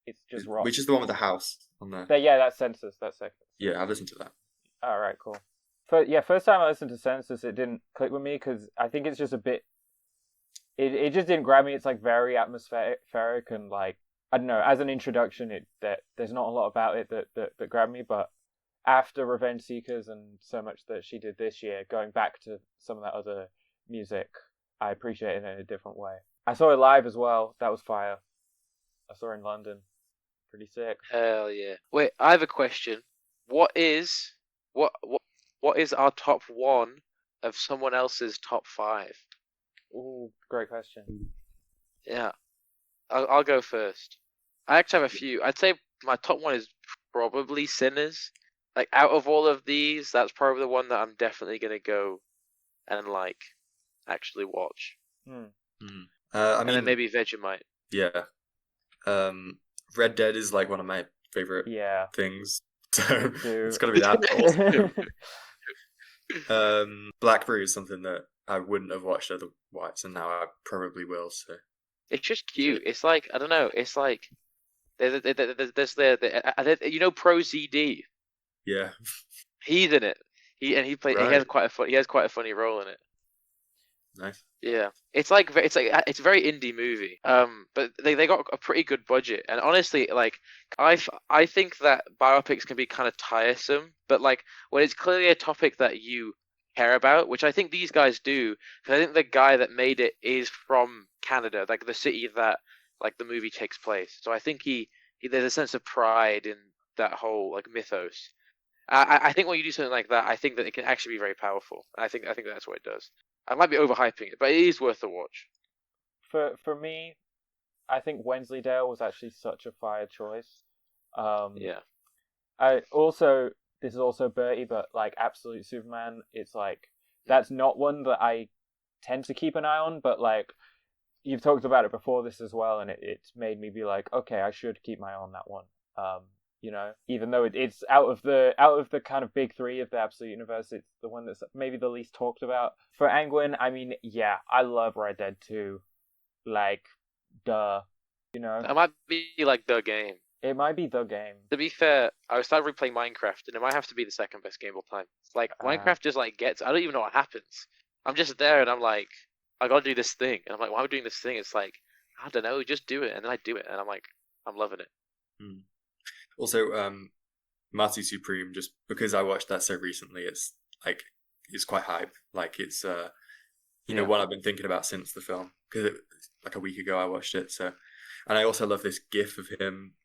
It's just rock. Which is the one with the house on there. Yeah, that's Census. That's second. Yeah, I've listened to that. All right, cool. First time I listened to Census, it didn't click with me because I think it's just a bit. It just didn't grab me. It's like very atmospheric and like I don't know. As an introduction, there's not a lot about it that grabbed me. But after Revenge Seekers and so much that she did this year, going back to some of that other music, I appreciate it in a different way. I saw it live as well. That was fire. I saw it in London. Pretty sick. Hell yeah! Wait, I have a question. What is our top one of someone else's top 5? Ooh, great question. Yeah, I'll go first. I actually have a few. I'd say my top one is probably Sinners. Like out of all of these, that's probably the one that I'm definitely gonna go and like actually watch. I mean, and then maybe Vegemite. Yeah. Red Dead is like one of my favorite things. So it's gotta be that. Blackberry is something that I wouldn't have watched otherwise, and now I probably will. So it's just cute. It's like I don't know. It's like there's you know Pro ZD. Yeah, he's in it. He plays. Right. He has quite a funny role in it. Nice. Yeah, it's a very indie movie. But they got a pretty good budget, and honestly, like I think that biopics can be kind of tiresome, but like when it's clearly a topic that you care about, which I think these guys do, because I think the guy that made it is from Canada, like the city that like the movie takes place. So I think he there's a sense of pride in that whole like mythos. I think when you do something like that, I think that it can actually be very powerful. I think that's what it does. I might be overhyping it, but it is worth a watch. For me, I think Wensleydale was actually such a fire choice. Yeah. This is also Bertie, but like Absolute Superman, it's like that's not one that I tend to keep an eye on, but like you've talked about it before this as well, and it's made me be like, okay, I should keep my eye on that one. You know, even though it's out of the kind of big three of the Absolute Universe, it's the one that's maybe the least talked about. For Angwin, I mean, yeah, I love Red Dead 2. Like, duh, you know. That might be like the game. It might be the game. To be fair, I started replaying Minecraft, and it might have to be the second best game of all time. Like, Minecraft just like I don't even know what happens. I'm just there, and I'm like, I gotta do this thing, and I'm like, why am I doing this thing? It's like, I don't know, just do it, and then I do it, and I'm like, I'm loving it. Also, Marty Supreme, just because I watched that so recently, it's quite hype. Like it's one I've been thinking about since the film, because like a week ago I watched it. So, and I also love this GIF of him.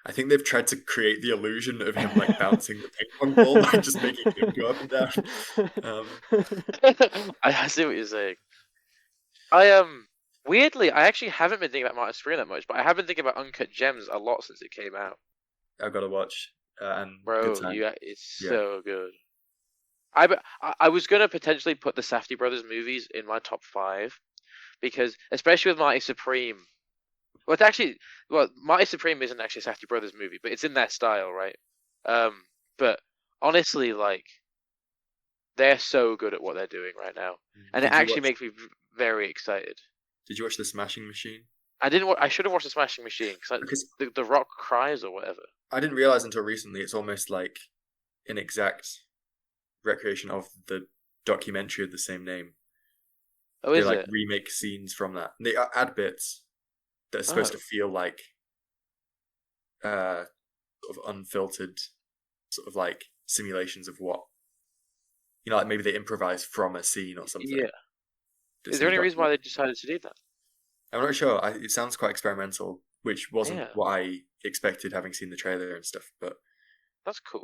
I think they've tried to create the illusion of him like bouncing the ping pong ball by just making him go up and down. I see what you're saying. Weirdly, I actually haven't been thinking about Martin Supreme that much, but I have been thinking about Uncut Gems a lot since it came out. I've got to watch. And Bro, good time. it's so good. I was gonna potentially put the Safdie brothers movies in my top 5, because especially with Marty Supreme. Marty Supreme isn't actually a Safdie brothers movie, but it's in their style, right? But honestly, like, they're so good at what they're doing right now, and it actually makes me very excited. Did you watch The Smashing Machine? I didn't. I should have watched The Smashing Machine because the Rock cries or whatever. I didn't realize until recently it's almost like an exact recreation of the documentary of the same name. Oh, is it? They remake scenes from that. They add bits that are supposed to feel like sort of unfiltered, sort of like simulations of what, like maybe they improvise from a scene or something. Yeah. Is there any reason why they decided to do that? I'm not sure. It sounds quite experimental, which wasn't what I expected having seen the trailer and stuff. But that's cool.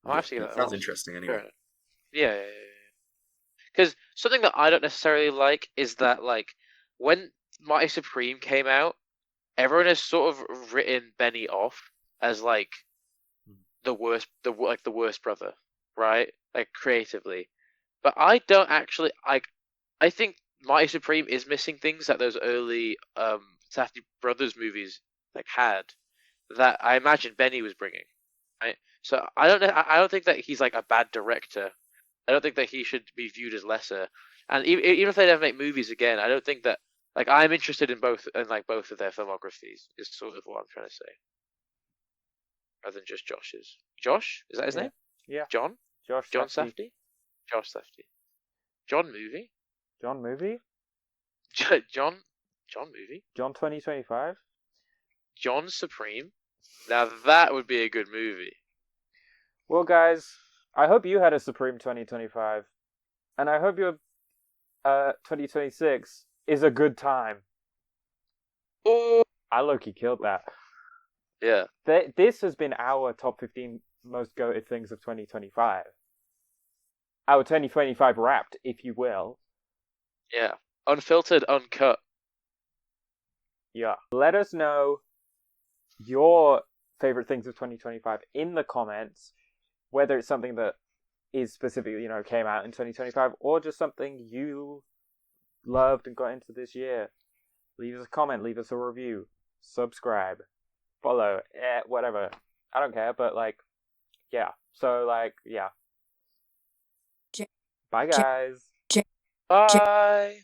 It sounds interesting anyway. Yeah. Because something that I don't necessarily like is that, like, when Marty Supreme came out, everyone has sort of written Benny off as like the worst brother, right? Like, creatively. But I don't actually I think Marty Supreme is missing things that those early Safdie brothers movies like had, that I imagine Benny was bringing, right? So I don't think that he's like a bad director. I don't think that he should be viewed as lesser. And even if they never make movies again, I don't think that, like, I'm interested in both of their filmographies. Is sort of what I'm trying to say, rather than just Josh's. Josh, is that his name? Yeah. John Safdie. Josh Safdie. John movie. John movie. John movie. John 2025. John Supreme. Now that would be a good movie. Well, guys, I hope you had a Supreme 2025, and I hope your 2026 is a good time. Oh, I low-key killed that. Yeah. This has been our top 15 most goated things of 2025. Our 2025 wrapped, if you will. Yeah. Unfiltered, uncut. Yeah. Let us know your favorite things of 2025 in the comments, whether it's something that is specifically, came out in 2025, or just something you loved and got into this year. Leave us a comment, leave us a review, subscribe, follow, whatever. I don't care, but yeah. So yeah. Bye, guys. Bye.